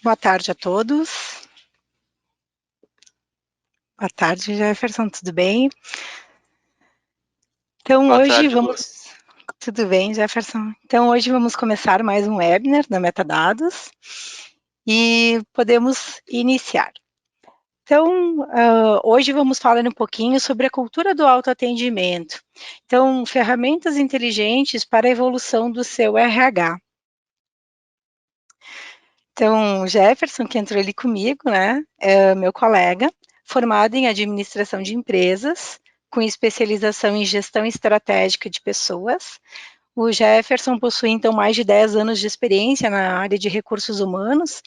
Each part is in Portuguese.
Boa tarde a todos. Boa tarde, Jefferson, tudo bem? Então, Boa hoje tarde, Lu. vamos... Tudo bem, Jefferson? Então, hoje vamos começar mais um webinar da Metadados e podemos iniciar. Então, hoje vamos falar um pouquinho sobre a cultura do autoatendimento. Então, ferramentas inteligentes para a evolução do seu RH. Então, o Jefferson, que entrou ali comigo, né, é meu colega, formado em administração de empresas, com especialização em gestão estratégica de pessoas. O Jefferson possui, então, mais de 10 anos de experiência na área de recursos humanos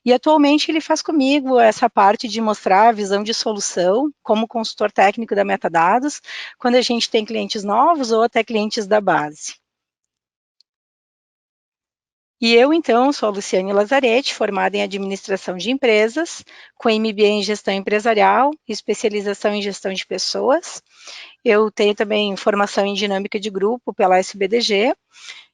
e, atualmente, ele faz comigo essa parte de mostrar a visão de solução como consultor técnico da Metadados, quando a gente tem clientes novos ou até clientes da base. E eu, então, sou a Luciane Lazzaretti, formada em Administração de Empresas, com MBA em Gestão Empresarial, especialização em Gestão de Pessoas. Eu tenho também formação em Dinâmica de Grupo pela SBDG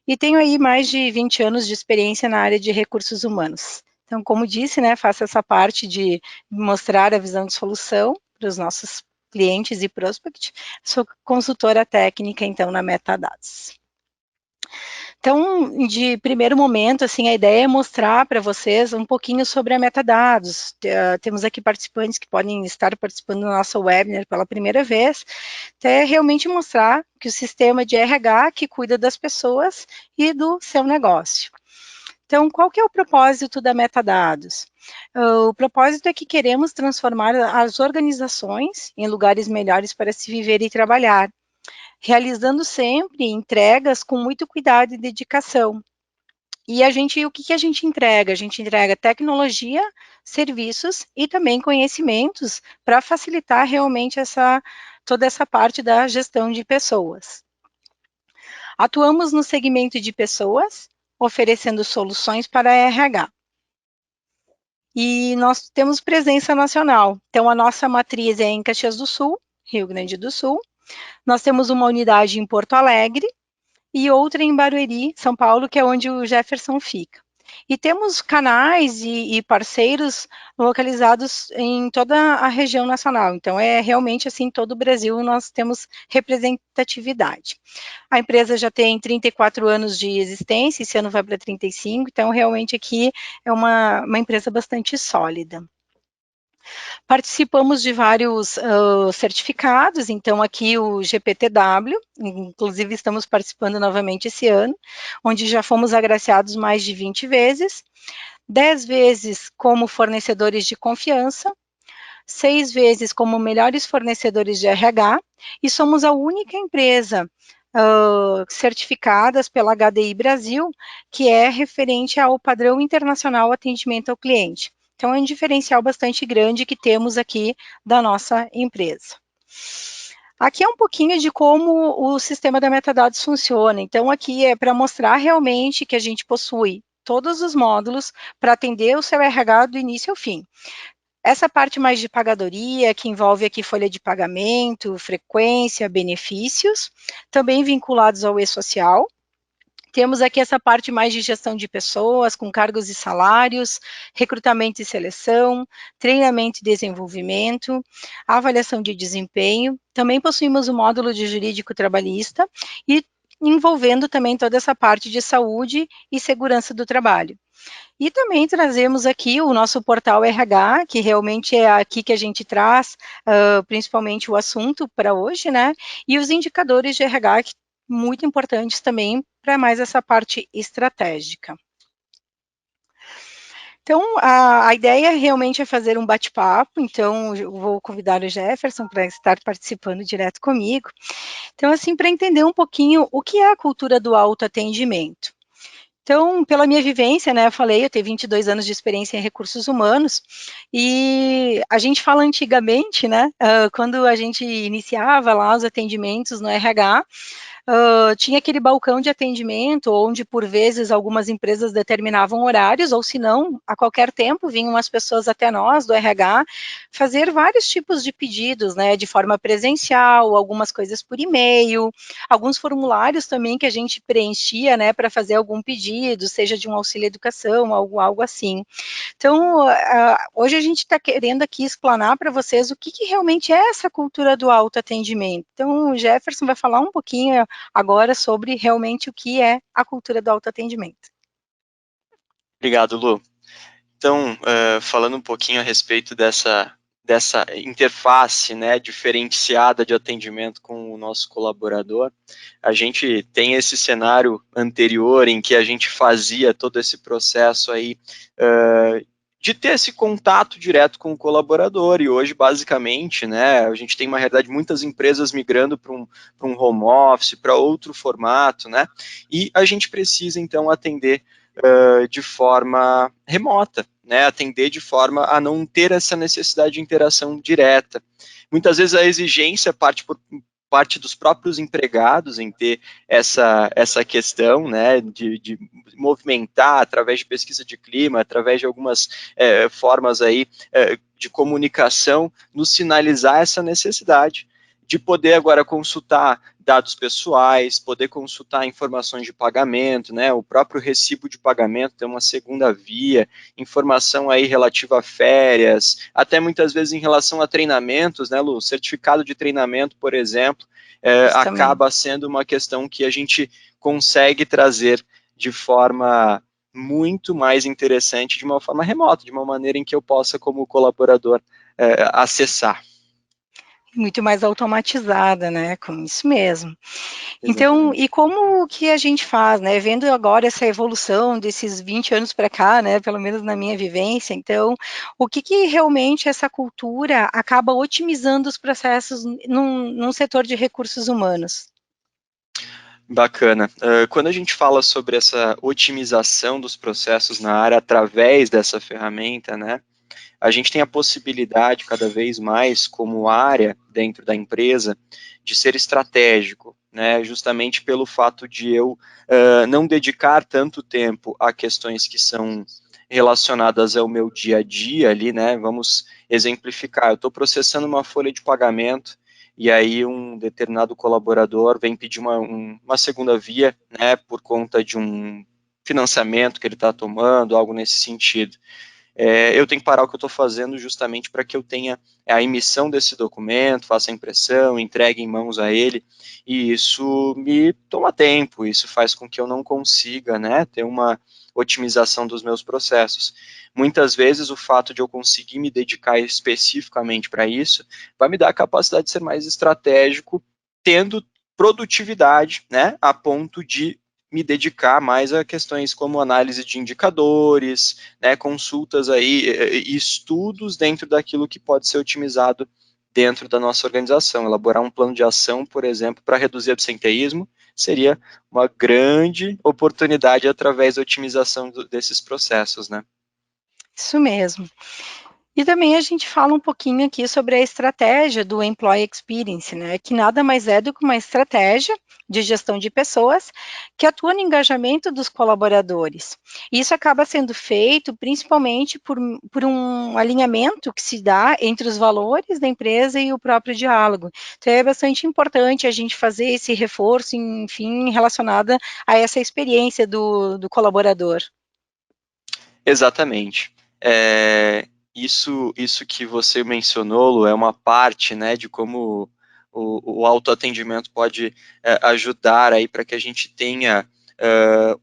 e tenho aí mais de 20 anos de experiência na área de recursos humanos. Então, como disse, né, faço essa parte de mostrar a visão de solução para os nossos clientes e prospect. Sou consultora técnica, então, na Metadados. Então, de primeiro momento, assim, a ideia é mostrar para vocês um pouquinho sobre a Metadados. Temos aqui participantes que podem estar participando do nosso webinar pela primeira vez, até realmente mostrar que o sistema de RH que cuida das pessoas e do seu negócio. Então, qual que é o propósito da Metadados? O propósito é que queremos transformar as organizações em lugares melhores para se viver e trabalhar, realizando sempre entregas com muito cuidado e dedicação. E o que a gente entrega? A gente entrega tecnologia, serviços e também conhecimentos para facilitar realmente toda essa parte da gestão de pessoas. Atuamos no segmento de pessoas, oferecendo soluções para a RH. E nós temos presença nacional. Então, a nossa matriz é em Caxias do Sul, Rio Grande do Sul. Nós temos uma unidade em Porto Alegre, e outra em Barueri, São Paulo, que é onde o Jefferson fica. E temos canais e parceiros localizados em toda a região nacional. Então, é realmente assim, em todo o Brasil nós temos representatividade. A empresa já tem 34 anos de existência, esse ano vai para 35, então realmente aqui é uma empresa bastante sólida. Participamos de vários certificados, então aqui o GPTW, inclusive estamos participando novamente esse ano, onde já fomos agraciados mais de 20 vezes, 10 vezes como fornecedores de confiança, 6 vezes como melhores fornecedores de RH, e somos a única empresa certificadas pela HDI Brasil, que é referente ao padrão internacional atendimento ao cliente. Então, é um diferencial bastante grande que temos aqui da nossa empresa. Aqui é um pouquinho de como o sistema da Metadados funciona. Então, aqui é para mostrar realmente que a gente possui todos os módulos para atender o seu RH do início ao fim. Essa parte mais de pagadoria, que envolve aqui folha de pagamento, frequência, benefícios, também vinculados ao e-social. Temos aqui essa parte mais de gestão de pessoas, com cargos e salários, recrutamento e seleção, treinamento e desenvolvimento, avaliação de desempenho. Também possuímos o módulo de jurídico trabalhista e envolvendo também toda essa parte de saúde e segurança do trabalho. E também trazemos aqui o nosso portal RH, que realmente é aqui que a gente traz principalmente o assunto para hoje, né? E os indicadores de RH, que muito importantes também para mais essa parte estratégica. Então, a ideia realmente é fazer um bate-papo, então eu vou convidar o Jefferson para estar participando direto comigo. Então, assim, para entender um pouquinho o que é a cultura do autoatendimento. Então, pela minha vivência, né, eu falei, eu tenho 22 anos de experiência em recursos humanos, e a gente fala antigamente, né, quando a gente iniciava lá os atendimentos no RH, tinha aquele balcão de atendimento, onde por vezes algumas empresas determinavam horários, ou se não, a qualquer tempo vinham as pessoas até nós, do RH, fazer vários tipos de pedidos, né, de forma presencial, algumas coisas por e-mail, alguns formulários também que a gente preenchia, né, para fazer algum pedido, seja de um auxílio educação, algo assim. Então, hoje a gente está querendo aqui explanar para vocês o que realmente é essa cultura do autoatendimento. Então, o Jefferson vai falar um pouquinho agora sobre realmente o que é a cultura do autoatendimento. Obrigado, Lu. Então, falando um pouquinho a respeito dessa interface, né, diferenciada de atendimento com o nosso colaborador, a gente tem esse cenário anterior em que a gente fazia todo esse processo aí de ter esse contato direto com o colaborador, e hoje, basicamente, né, a gente tem uma realidade, muitas empresas migrando para um home office, para outro formato, né, e a gente precisa, então, atender de forma remota, né, atender de forma a não ter essa necessidade de interação direta. Muitas vezes a exigência parte por parte dos próprios empregados em ter essa questão, né, de movimentar através de pesquisa de clima, através de algumas formas aí de comunicação, nos sinalizar essa necessidade de poder agora consultar dados pessoais, poder consultar informações de pagamento, né, o próprio recibo de pagamento tem uma segunda via, informação aí relativa a férias, até muitas vezes em relação a treinamentos, né, Lu, certificado de treinamento, por exemplo, acaba sendo uma questão que a gente consegue trazer de forma muito mais interessante, de uma forma remota, de uma maneira em que eu possa, como colaborador, acessar. Muito mais automatizada, né, com isso mesmo. Então, Exatamente. e como que a gente faz, né, vendo agora essa evolução desses 20 anos para cá, né, pelo menos na minha vivência, então, o que realmente essa cultura acaba otimizando os processos num setor de recursos humanos? Bacana. Quando a gente fala sobre essa otimização dos processos na área através dessa ferramenta, né, a gente tem a possibilidade cada vez mais, como área dentro da empresa, de ser estratégico, né, justamente pelo fato de eu não dedicar tanto tempo a questões que são relacionadas ao meu dia a dia ali, né, vamos exemplificar, eu estou processando uma folha de pagamento e aí um determinado colaborador vem pedir uma segunda via, né, por conta de um financiamento que ele está tomando, algo nesse sentido. Eu tenho que parar o que eu estou fazendo justamente para que eu tenha a emissão desse documento, faça a impressão, entregue em mãos a ele, e isso me toma tempo, isso faz com que eu não consiga, né, ter uma otimização dos meus processos. Muitas vezes o fato de eu conseguir me dedicar especificamente para isso vai me dar a capacidade de ser mais estratégico, tendo produtividade, né, a ponto de me dedicar mais a questões como análise de indicadores, né, consultas aí, estudos dentro daquilo que pode ser otimizado dentro da nossa organização. Elaborar um plano de ação, por exemplo, para reduzir absenteísmo, seria uma grande oportunidade através da otimização desses processos, né? Isso mesmo. E também a gente fala um pouquinho aqui sobre a estratégia do Employee Experience, né, que nada mais é do que uma estratégia de gestão de pessoas que atua no engajamento dos colaboradores. Isso acaba sendo feito principalmente por um alinhamento que se dá entre os valores da empresa e o próprio diálogo. Então é bastante importante a gente fazer esse reforço, enfim, relacionada a essa experiência do colaborador. Exatamente. Isso que você mencionou, Lu, é uma parte, né, de como o autoatendimento pode ajudar aí para que a gente tenha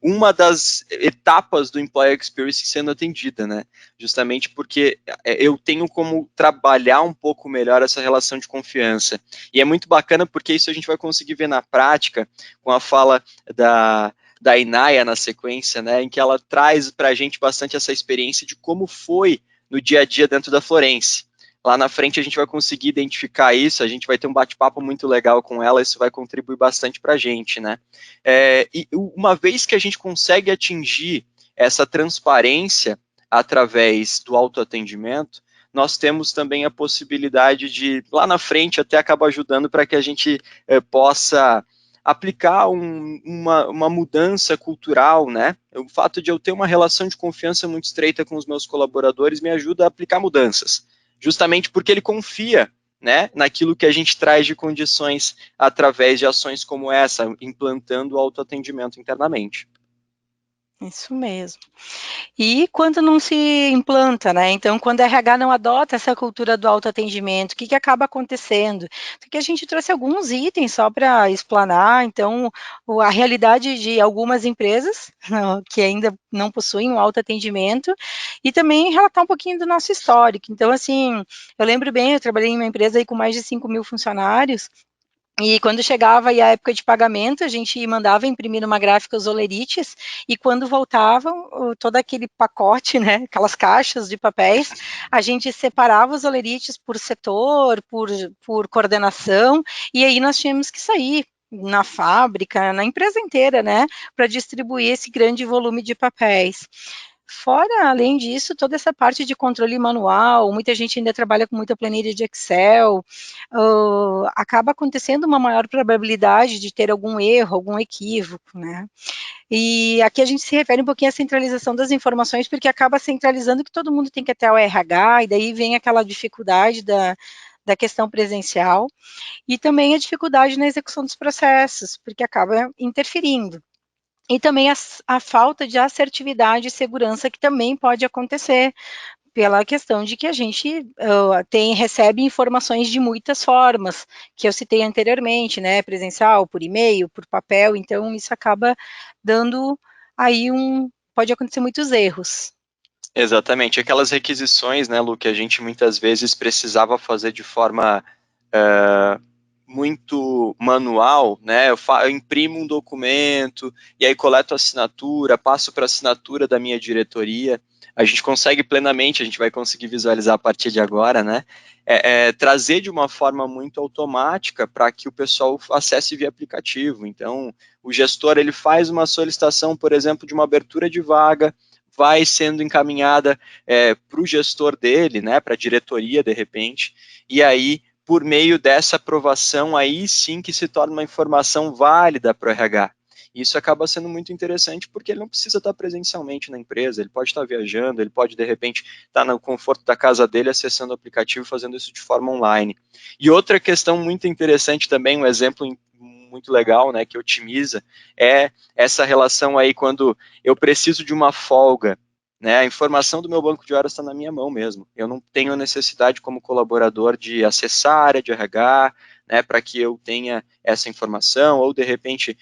uma das etapas do Employee Experience sendo atendida, né? Justamente porque eu tenho como trabalhar um pouco melhor essa relação de confiança. E é muito bacana porque isso a gente vai conseguir ver na prática com a fala da Inaya na sequência, né, em que ela traz para a gente bastante essa experiência de como foi no dia a dia dentro da Florence. Lá na frente a gente vai conseguir identificar isso, a gente vai ter um bate-papo muito legal com ela, isso vai contribuir bastante para a gente, né? E uma vez que a gente consegue atingir essa transparência através do autoatendimento, nós temos também a possibilidade de, lá na frente, até acabar ajudando para que a gente possa aplicar uma mudança cultural, né? O fato de eu ter uma relação de confiança muito estreita com os meus colaboradores me ajuda a aplicar mudanças, justamente porque ele confia, né, naquilo que a gente traz de condições através de ações como essa, implantando o autoatendimento internamente. Isso mesmo. E quando não se implanta, né? Então, quando a RH não adota essa cultura do autoatendimento, o que acaba acontecendo? Porque a gente trouxe alguns itens só para explanar, então, a realidade de algumas empresas que ainda não possuem um autoatendimento e também relatar um pouquinho do nosso histórico. Então, assim, eu lembro bem, eu trabalhei em uma empresa aí com mais de 5.000 funcionários, e quando chegava aí a época de pagamento, a gente mandava imprimir numa gráfica os olerites, e quando voltavam, todo aquele pacote, né, aquelas caixas de papéis, a gente separava os olerites por setor, por coordenação, e aí nós tínhamos que sair na fábrica, na empresa inteira, né, para distribuir esse grande volume de papéis. Fora, além disso, toda essa parte de controle manual, muita gente ainda trabalha com muita planilha de Excel, acaba acontecendo uma maior probabilidade de ter algum erro, algum equívoco, né? E aqui a gente se refere um pouquinho à centralização das informações, porque acaba centralizando que todo mundo tem que ir até o RH, e daí vem aquela dificuldade da questão presencial, e também a dificuldade na execução dos processos, porque acaba interferindo. E também a falta de assertividade e segurança que também pode acontecer, pela questão de que a gente recebe informações de muitas formas, que eu citei anteriormente, né, presencial, por e-mail, por papel, então isso acaba dando aí pode acontecer muitos erros. Exatamente, aquelas requisições, né, Lu, que a gente muitas vezes precisava fazer de forma muito manual, né? Eu imprimo um documento e aí coleto a assinatura, passo para a assinatura da minha diretoria. A gente consegue plenamente, a gente vai conseguir visualizar a partir de agora, né? Trazer de uma forma muito automática para que o pessoal acesse via aplicativo. Então, o gestor ele faz uma solicitação, por exemplo, de uma abertura de vaga, vai sendo encaminhada para o gestor dele, né? Para a diretoria, de repente, e aí por meio dessa aprovação, aí sim que se torna uma informação válida para o RH. Isso acaba sendo muito interessante porque ele não precisa estar presencialmente na empresa, ele pode estar viajando, ele pode, de repente, estar no conforto da casa dele, acessando o aplicativo, fazendo isso de forma online. E outra questão muito interessante também, um exemplo muito legal, né, que otimiza, é essa relação aí quando eu preciso de uma folga, né, a informação do meu banco de horas está na minha mão mesmo. Eu não tenho necessidade como colaborador de acessar a área de RH, né, para que eu tenha essa informação, ou de repente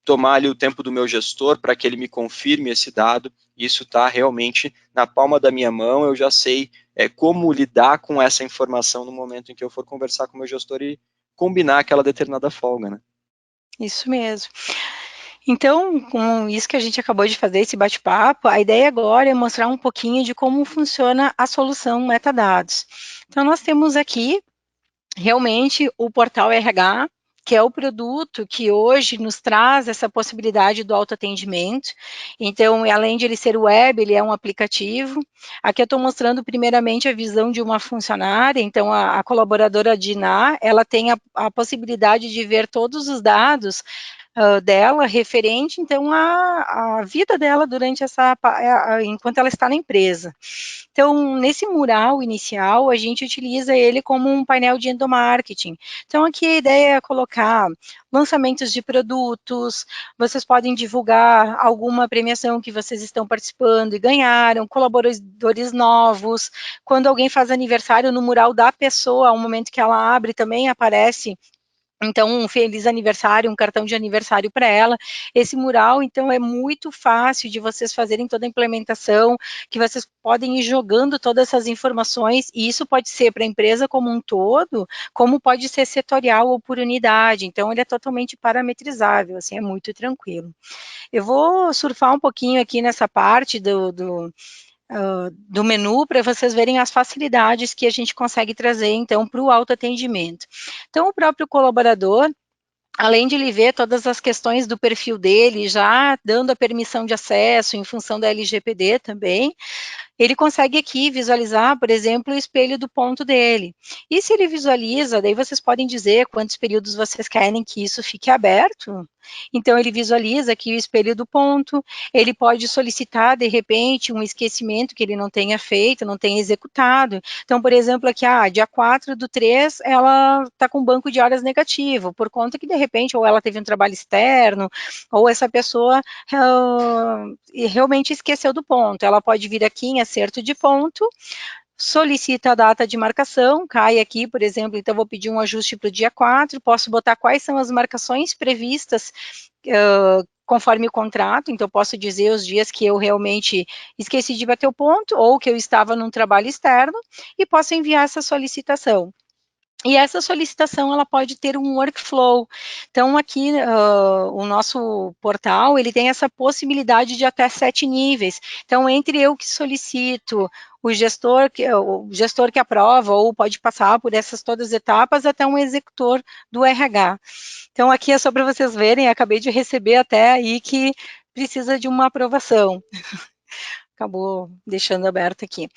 tomar ali o tempo do meu gestor para que ele me confirme esse dado. Isso está realmente na palma da minha mão, eu já sei como lidar com essa informação no momento em que eu for conversar com o meu gestor e combinar aquela determinada folga, né? Isso mesmo. Então, com isso que a gente acabou de fazer, esse bate-papo, a ideia agora é mostrar um pouquinho de como funciona a solução metadados. Então, nós temos aqui, realmente, o portal RH, que é o produto que hoje nos traz essa possibilidade do autoatendimento. Então, além de ele ser web, ele é um aplicativo. Aqui eu estou mostrando primeiramente a visão de uma funcionária, então a colaboradora Diná, ela tem a possibilidade de ver todos os dados dela referente, então, à vida dela durante enquanto ela está na empresa. Então, nesse mural inicial, a gente utiliza ele como um painel de endomarketing. Então, aqui a ideia é colocar lançamentos de produtos, vocês podem divulgar alguma premiação que vocês estão participando e ganharam, colaboradores novos, quando alguém faz aniversário no mural da pessoa, ao momento que ela abre, também aparece então, um feliz aniversário, um cartão de aniversário para ela. Esse mural, então, é muito fácil de vocês fazerem toda a implementação, que vocês podem ir jogando todas essas informações, e isso pode ser para a empresa como um todo, como pode ser setorial ou por unidade. Então, ele é totalmente parametrizável, assim, é muito tranquilo. Eu vou surfar um pouquinho aqui nessa parte do menu para vocês verem as facilidades que a gente consegue trazer, então, para o autoatendimento. Então, o próprio colaborador, além de ele ver todas as questões do perfil dele, já dando a permissão de acesso em função da LGPD também, ele consegue aqui visualizar, por exemplo, o espelho do ponto dele. E se ele visualiza, daí vocês podem dizer quantos períodos vocês querem que isso fique aberto. Então, ele visualiza aqui o espelho do ponto, ele pode solicitar, de repente, um esquecimento que ele não tenha feito, não tenha executado. Então, por exemplo, aqui, dia 4/3, ela está com banco de horas negativo, por conta que, de repente, ou ela teve um trabalho externo, ou essa pessoa realmente esqueceu do ponto. Ela pode vir aqui em acerto de ponto, solicita a data de marcação, cai aqui, por exemplo, então vou pedir um ajuste para o dia 4, posso botar quais são as marcações previstas conforme o contrato, então posso dizer os dias que eu realmente esqueci de bater o ponto, ou que eu estava num trabalho externo, e posso enviar essa solicitação. E essa solicitação, ela pode ter um workflow. Então, aqui, o nosso portal, ele tem essa possibilidade de até 7 níveis. Então, entre eu que solicito, o gestor que aprova, ou pode passar por essas todas as etapas, até um executor do RH. Então, aqui é só para vocês verem, acabei de receber até aí que precisa de uma aprovação. Acabou deixando aberto aqui.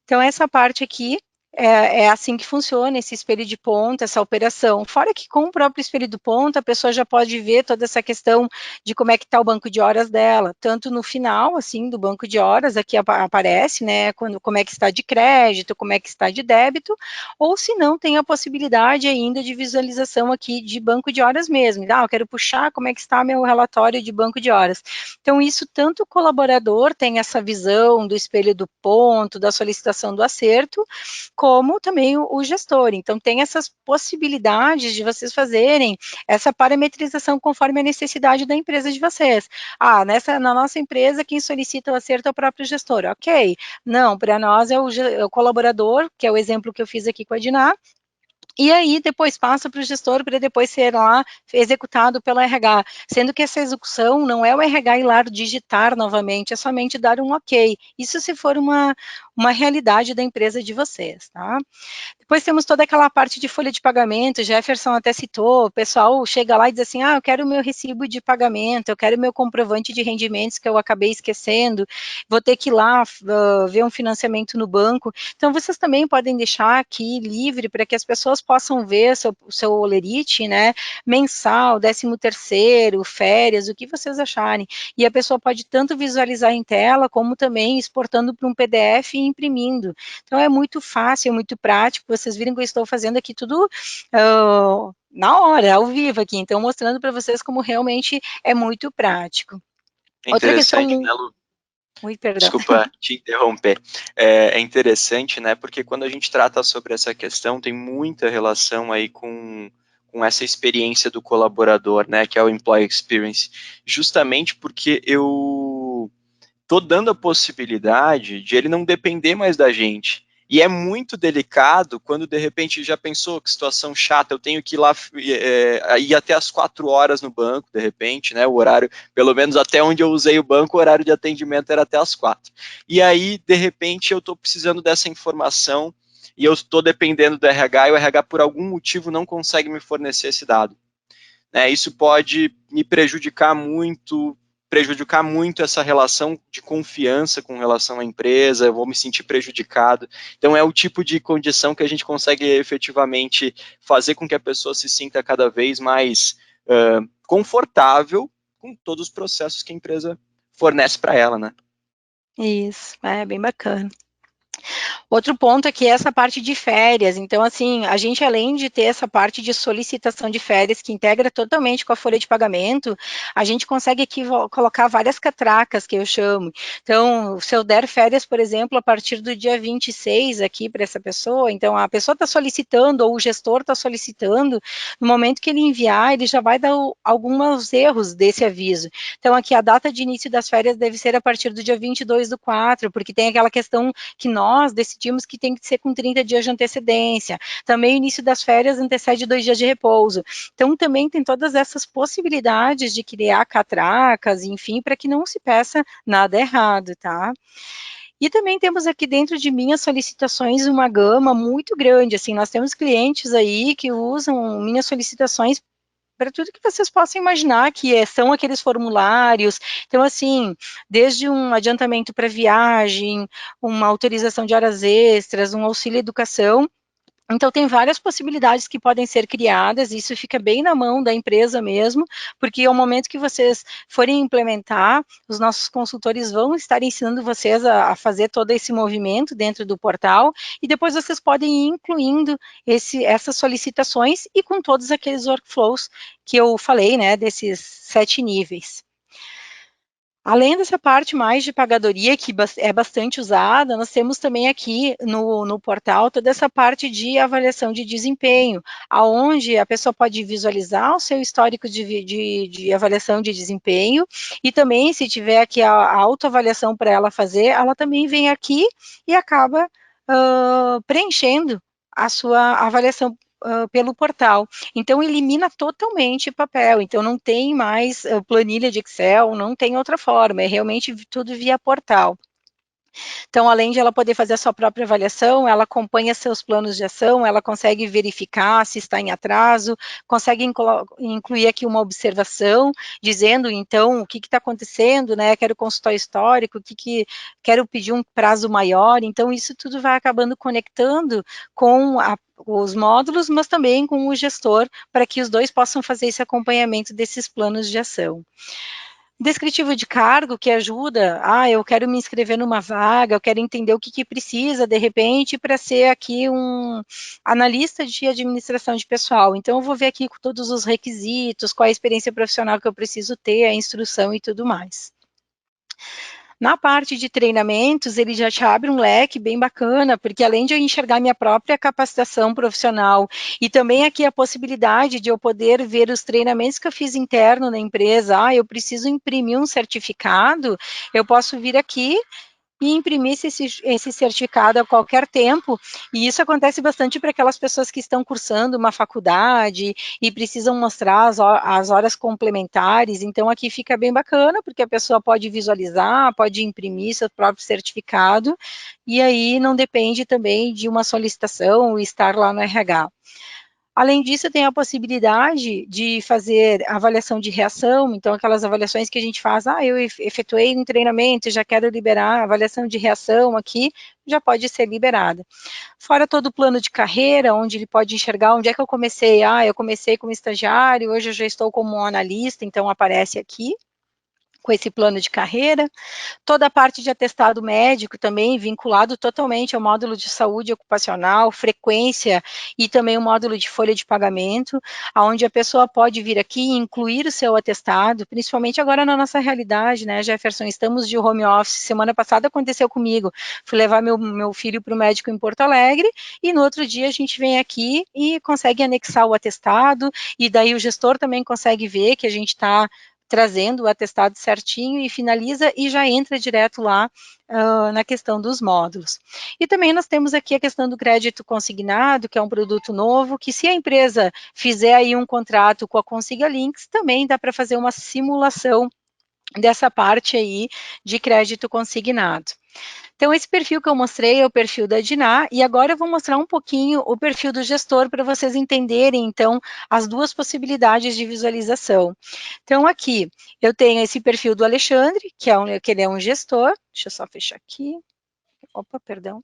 Então, essa parte aqui é assim que funciona esse espelho de ponta, essa operação. Fora que com o próprio espelho de ponta, a pessoa já pode ver toda essa questão de como é que está o banco de horas dela, tanto no final, assim, do banco de horas, aqui aparece, né, como é que está de crédito, como é que está de débito, ou se não, tem a possibilidade ainda de visualização aqui de banco de horas mesmo. Eu quero puxar como é que está meu relatório de banco de horas. Então, isso tanto o colaborador tem essa visão do espelho do ponto, da solicitação do acerto, como também o gestor. Então, tem essas possibilidades de vocês fazerem essa parametrização conforme a necessidade da empresa de vocês. Na nossa empresa, quem solicita o acerto é o próprio gestor. Ok. Não, para nós é o colaborador, que é o exemplo que eu fiz aqui com a Diná, e aí depois passa para o gestor para depois ser lá executado pelo RH, sendo que essa execução não é o RH ir lá digitar novamente, é somente dar um ok. Isso se for uma realidade da empresa de vocês, tá? Depois temos toda aquela parte de folha de pagamento, Jefferson até citou, o pessoal chega lá e diz assim, eu quero o meu recibo de pagamento, eu quero o meu comprovante de rendimentos que eu acabei esquecendo, vou ter que ir lá ver um financiamento no banco. Então, vocês também podem deixar aqui livre para que as pessoas possam ver o seu olerite, né, mensal, 13º, férias, o que vocês acharem. E a pessoa pode tanto visualizar em tela, como também exportando para um PDF e imprimindo. Então, é muito fácil, é muito prático. Vocês viram que eu estou fazendo aqui tudo na hora, ao vivo aqui. Então, mostrando para vocês como realmente é muito prático. Outra questão... Interessante, né, Lu? Ui, perdão. Desculpa te interromper. É interessante, né, porque quando a gente trata sobre essa questão, tem muita relação aí com essa experiência do colaborador, né, que é o Employee Experience, justamente porque eu tô dando a possibilidade de ele não depender mais da gente. E é muito delicado quando, de repente, já pensou que situação chata, eu tenho que ir lá, ir até as 4 horas no banco, de repente, né, o horário, pelo menos até onde eu usei o banco, o horário de atendimento era até as 4. E aí, de repente, eu estou precisando dessa informação e eu estou dependendo do RH e o RH, por algum motivo, não consegue me fornecer esse dado. Isso pode me prejudicar muito essa relação de confiança com relação à empresa, eu vou me sentir prejudicado. Então, é o tipo de condição que a gente consegue efetivamente fazer com que a pessoa se sinta cada vez mais confortável com todos os processos que a empresa fornece para ela, né? Isso, é bem bacana. Outro ponto é que essa parte de férias, então, assim, a gente, além de ter essa parte de solicitação de férias, que integra totalmente com a folha de pagamento, a gente consegue aqui colocar várias catracas, que eu chamo. Então, se eu der férias, por exemplo, a partir do dia 26 aqui para essa pessoa, então a pessoa está solicitando, ou o gestor está solicitando, no momento que ele enviar, ele já vai dar alguns erros desse aviso. Então, aqui a data de início das férias deve ser a partir do dia 22/4, porque tem aquela questão que nós decidimos que tem que ser com 30 dias de antecedência. Também o início das férias antecede 2 dias de repouso. Então, também tem todas essas possibilidades de criar catracas, enfim, para que não se peça nada errado, tá? E também temos aqui dentro de minhas solicitações uma gama muito grande, assim, nós temos clientes aí que usam minhas solicitações para tudo que vocês possam imaginar, que são aqueles formulários. Então, assim, desde um adiantamento para viagem, uma autorização de horas extras, um auxílio educação. Então, tem várias possibilidades que podem ser criadas, isso fica bem na mão da empresa mesmo, porque ao momento que vocês forem implementar, os nossos consultores vão estar ensinando vocês a fazer todo esse movimento dentro do portal, e depois vocês podem ir incluindo essas solicitações e com todos aqueles workflows que eu falei, né, desses 7 níveis. Além dessa parte mais de pagadoria, que é bastante usada, nós temos também aqui no portal toda essa parte de avaliação de desempenho, aonde a pessoa pode visualizar o seu histórico de avaliação de desempenho, e também, se tiver aqui a autoavaliação para ela fazer, ela também vem aqui e acaba preenchendo a sua avaliação pelo portal. Então, elimina totalmente papel. Então, não tem mais planilha de Excel, não tem outra forma, é realmente tudo via portal. Então, além de ela poder fazer a sua própria avaliação, ela acompanha seus planos de ação, ela consegue verificar se está em atraso, consegue incluir aqui uma observação, dizendo, então, o que está acontecendo, né? Quero consultar histórico, quero pedir um prazo maior. Então, isso tudo vai acabando conectando com os módulos, mas também com o gestor, para que os dois possam fazer esse acompanhamento desses planos de ação. Descritivo de cargo que ajuda, eu quero me inscrever numa vaga, eu quero entender o que precisa, de repente, para ser aqui um analista de administração de pessoal. Então, eu vou ver aqui com todos os requisitos, qual é a experiência profissional que eu preciso ter, a instrução e tudo mais. Na parte de treinamentos, ele já te abre um leque bem bacana, porque além de eu enxergar minha própria capacitação profissional e também aqui a possibilidade de eu poder ver os treinamentos que eu fiz interno na empresa, eu preciso imprimir um certificado, eu posso vir aqui e imprimir esse certificado a qualquer tempo, e isso acontece bastante para aquelas pessoas que estão cursando uma faculdade e precisam mostrar as horas complementares. Então aqui fica bem bacana, porque a pessoa pode visualizar, pode imprimir seu próprio certificado, e aí não depende também de uma solicitação, estar lá no RH. Além disso, tem a possibilidade de fazer avaliação de reação, então aquelas avaliações que a gente faz, eu efetuei um treinamento, já quero liberar a avaliação de reação aqui, já pode ser liberada. Fora todo o plano de carreira, onde ele pode enxergar onde é que eu comecei, eu comecei como estagiário, hoje eu já estou como um analista, então aparece aqui, com esse plano de carreira. Toda a parte de atestado médico também vinculado totalmente ao módulo de saúde ocupacional, frequência e também o módulo de folha de pagamento, onde a pessoa pode vir aqui e incluir o seu atestado, principalmente agora na nossa realidade, né, Jefferson? Estamos de home office, semana passada aconteceu comigo, fui levar meu filho para o médico em Porto Alegre e no outro dia a gente vem aqui e consegue anexar o atestado, e daí o gestor também consegue ver que a gente está trazendo o atestado certinho e finaliza e já entra direto lá na questão dos módulos. E também nós temos aqui a questão do crédito consignado, que é um produto novo, que se a empresa fizer aí um contrato com a Consiga Links, também dá para fazer uma simulação dessa parte aí de crédito consignado. Então, esse perfil que eu mostrei é o perfil da Diná, e agora eu vou mostrar um pouquinho o perfil do gestor para vocês entenderem, então, as duas possibilidades de visualização. Então, aqui, eu tenho esse perfil do Alexandre, que ele é um gestor, deixa eu só fechar aqui, opa, perdão.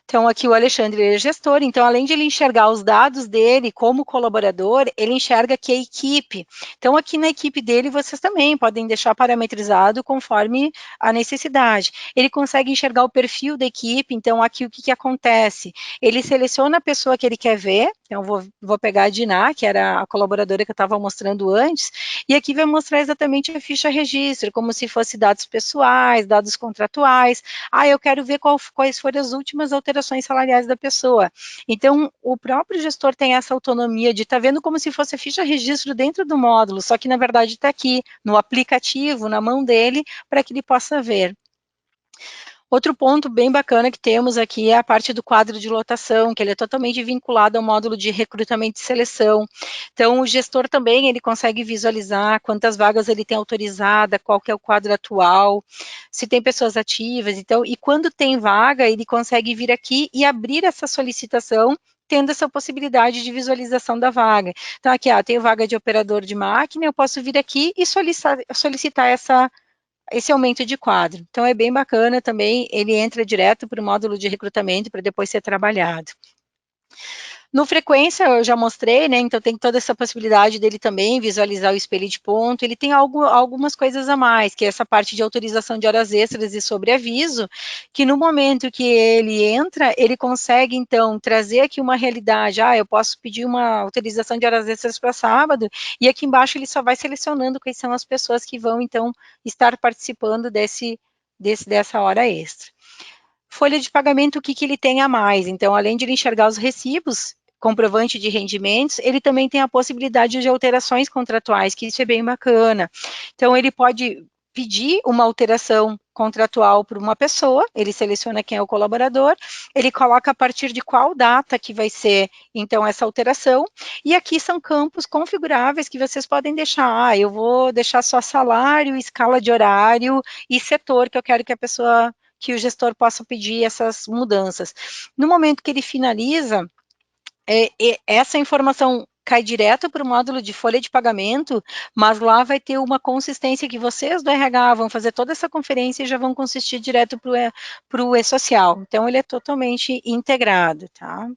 Então, aqui o Alexandre é gestor, então, além de ele enxergar os dados dele como colaborador, ele enxerga que a equipe. Então, aqui na equipe dele, vocês também podem deixar parametrizado conforme a necessidade. Ele consegue enxergar o perfil da equipe, então, aqui o que acontece? Ele seleciona a pessoa que ele quer ver, então, vou pegar a Diná, que era a colaboradora que eu estava mostrando antes, e aqui vai mostrar exatamente a ficha registro, como se fosse dados pessoais, dados contratuais. Eu quero ver quais foram as últimas alterações salariais da pessoa. Então, o próprio gestor tem essa autonomia de estar vendo como se fosse a ficha registro dentro do módulo, só que, na verdade, está aqui no aplicativo, na mão dele, para que ele possa ver. Outro ponto bem bacana que temos aqui é a parte do quadro de lotação, que ele é totalmente vinculado ao módulo de recrutamento e seleção. Então, o gestor também, ele consegue visualizar quantas vagas ele tem autorizada, qual que é o quadro atual, se tem pessoas ativas, então, e quando tem vaga, ele consegue vir aqui e abrir essa solicitação tendo essa possibilidade de visualização da vaga. Então, aqui, tenho vaga de operador de máquina, eu posso vir aqui e solicitar esse aumento de quadro. Então, é bem bacana também, ele entra direto para o módulo de recrutamento para depois ser trabalhado. No frequência, eu já mostrei, né? Então tem toda essa possibilidade dele também visualizar o espelho de ponto. Ele tem algumas coisas a mais, que é essa parte de autorização de horas extras e sobreaviso, que no momento que ele entra, ele consegue, então, trazer aqui uma realidade. Eu posso pedir uma autorização de horas extras para sábado, e aqui embaixo ele só vai selecionando quais são as pessoas que vão, então, estar participando dessa hora extra. Folha de pagamento, o que ele tem a mais? Então, além de ele enxergar os recibos, comprovante de rendimentos, ele também tem a possibilidade de alterações contratuais, que isso é bem bacana. Então, ele pode pedir uma alteração contratual para uma pessoa, ele seleciona quem é o colaborador, ele coloca a partir de qual data que vai ser, então, essa alteração, e aqui são campos configuráveis que vocês podem deixar, eu vou deixar só salário, escala de horário e setor que eu quero que o gestor possa pedir essas mudanças. No momento que ele finaliza, essa informação cai direto para o módulo de folha de pagamento, mas lá vai ter uma consistência que vocês do RH vão fazer toda essa conferência e já vão consistir direto para o e-social. Então, ele é totalmente integrado, tá?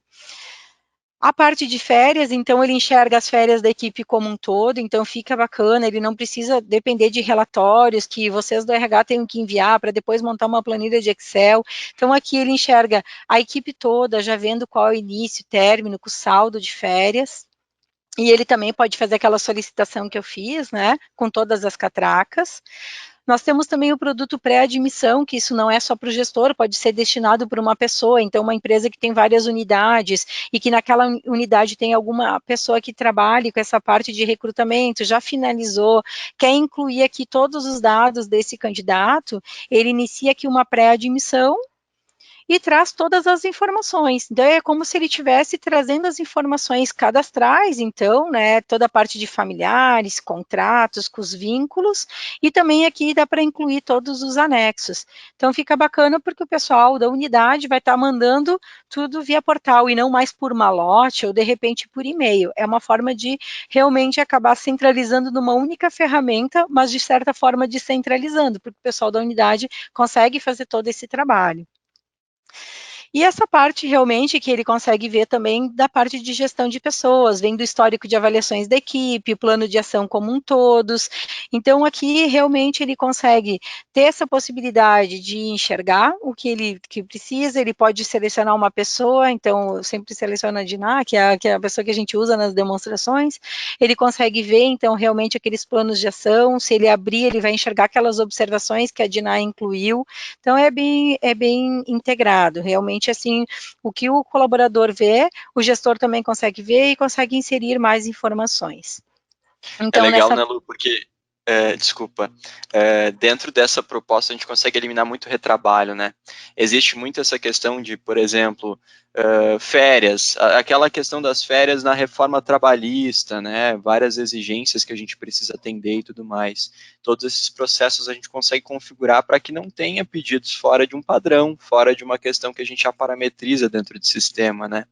A parte de férias, então, ele enxerga as férias da equipe como um todo, então fica bacana, ele não precisa depender de relatórios que vocês do RH tenham que enviar para depois montar uma planilha de Excel. Então, aqui ele enxerga a equipe toda, já vendo qual é o início, término, com o saldo de férias. E ele também pode fazer aquela solicitação que eu fiz, né, com todas as catracas. Nós temos também o produto pré-admissão, que isso não é só para o gestor, pode ser destinado para uma pessoa, então uma empresa que tem várias unidades e que naquela unidade tem alguma pessoa que trabalhe com essa parte de recrutamento, já finalizou, quer incluir aqui todos os dados desse candidato, ele inicia aqui uma pré-admissão e traz todas as informações. Então, é como se ele estivesse trazendo as informações cadastrais, então, né, toda a parte de familiares, contratos, com os vínculos, e também aqui dá para incluir todos os anexos. Então, fica bacana porque o pessoal da unidade vai estar mandando tudo via portal e não mais por malote ou, de repente, por e-mail. É uma forma de realmente acabar centralizando numa única ferramenta, mas, de certa forma, descentralizando, porque o pessoal da unidade consegue fazer todo esse trabalho. E essa parte realmente que ele consegue ver também da parte de gestão de pessoas, vem do histórico de avaliações da equipe, plano de ação como um todos. Então, aqui realmente ele consegue ter essa possibilidade de enxergar o que ele precisa, ele pode selecionar uma pessoa, então eu sempre seleciono a Diná, que é a pessoa que a gente usa nas demonstrações, ele consegue ver, então, realmente aqueles planos de ação, se ele abrir, ele vai enxergar aquelas observações que a Diná incluiu, então é bem integrado, realmente assim, o que o colaborador vê, o gestor também consegue ver e consegue inserir mais informações. Então, é legal, né, Lu, porque, desculpa, dentro dessa proposta a gente consegue eliminar muito retrabalho, né? Existe muito essa questão de, por exemplo, férias, aquela questão das férias na reforma trabalhista, né? Várias exigências que a gente precisa atender e tudo mais. Todos esses processos a gente consegue configurar para que não tenha pedidos fora de um padrão, fora de uma questão que a gente já parametriza dentro do sistema, né?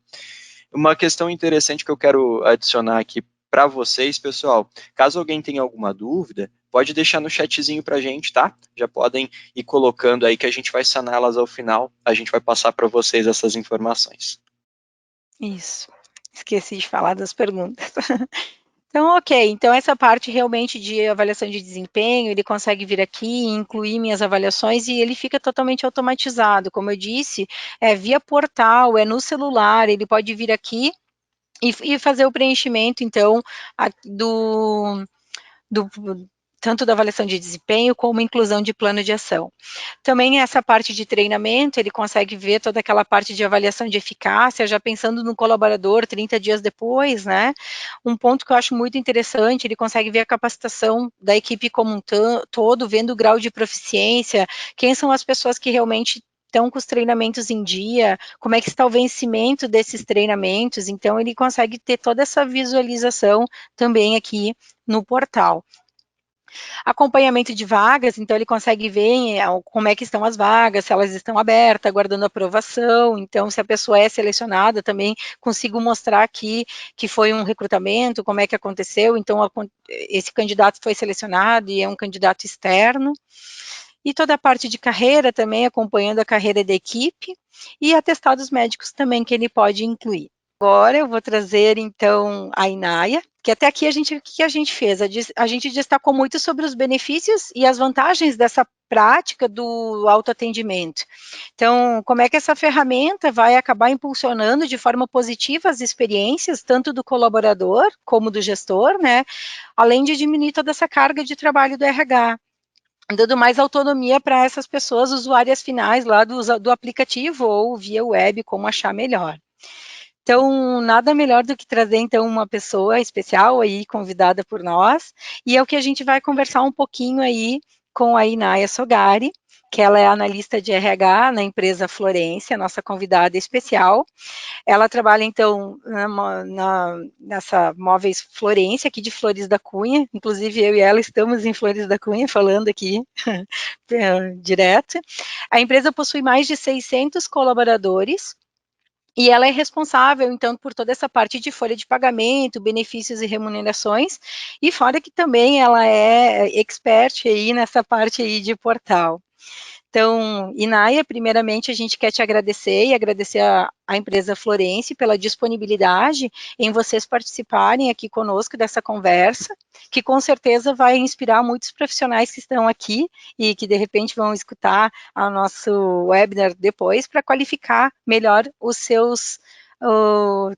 Uma questão interessante que eu quero adicionar aqui para vocês, pessoal, caso alguém tenha alguma dúvida, pode deixar no chatzinho para a gente, tá? Já podem ir colocando aí que a gente vai saná-las ao final, a gente vai passar para vocês essas informações. Isso, esqueci de falar das perguntas. Então, ok, então essa parte realmente de avaliação de desempenho, ele consegue vir aqui, incluir minhas avaliações e ele fica totalmente automatizado, como eu disse, é via portal, é no celular, ele pode vir aqui e fazer o preenchimento, então, do tanto da avaliação de desempenho como inclusão de plano de ação. Também essa parte de treinamento, ele consegue ver toda aquela parte de avaliação de eficácia, já pensando no colaborador 30 dias depois, né? Um ponto que eu acho muito interessante, ele consegue ver a capacitação da equipe como um todo, vendo o grau de proficiência, quem são as pessoas que realmente estão com os treinamentos em dia, como é que está o vencimento desses treinamentos, então ele consegue ter toda essa visualização também aqui no portal. Acompanhamento de vagas, então ele consegue ver como é que estão as vagas, se elas estão abertas, aguardando aprovação. Então, se a pessoa é selecionada, também consigo mostrar aqui que foi um recrutamento, como é que aconteceu. Então, esse candidato foi selecionado e é um candidato externo. E toda a parte de carreira também, acompanhando a carreira da equipe, e atestados médicos também que ele pode incluir. Agora eu vou trazer, então, a Inaya, que até aqui o que a gente fez? A gente destacou muito sobre os benefícios e as vantagens dessa prática do autoatendimento. Então, como é que essa ferramenta vai acabar impulsionando de forma positiva as experiências, tanto do colaborador como do gestor, né? Além de diminuir toda essa carga de trabalho do RH, dando mais autonomia para essas pessoas usuárias finais lá do aplicativo ou via web, como achar melhor. Então, nada melhor do que trazer, então, uma pessoa especial aí, convidada por nós, e é o que a gente vai conversar um pouquinho aí com a Inaya Sogari, que ela é analista de RH na empresa Florência, nossa convidada especial. Ela trabalha, então, nessa Móveis Florência, aqui de Flores da Cunha, inclusive eu e ela estamos em Flores da Cunha, falando aqui direto. A empresa possui mais de 600 colaboradores, e ela é responsável, então, por toda essa parte de folha de pagamento, benefícios e remunerações, e fora que também ela é expert aí nessa parte aí de portal. Então, Inaya, primeiramente a gente quer te agradecer e agradecer a empresa Florence pela disponibilidade em vocês participarem aqui conosco dessa conversa, que com certeza vai inspirar muitos profissionais que estão aqui e que de repente vão escutar o nosso webinar depois para qualificar melhor os seus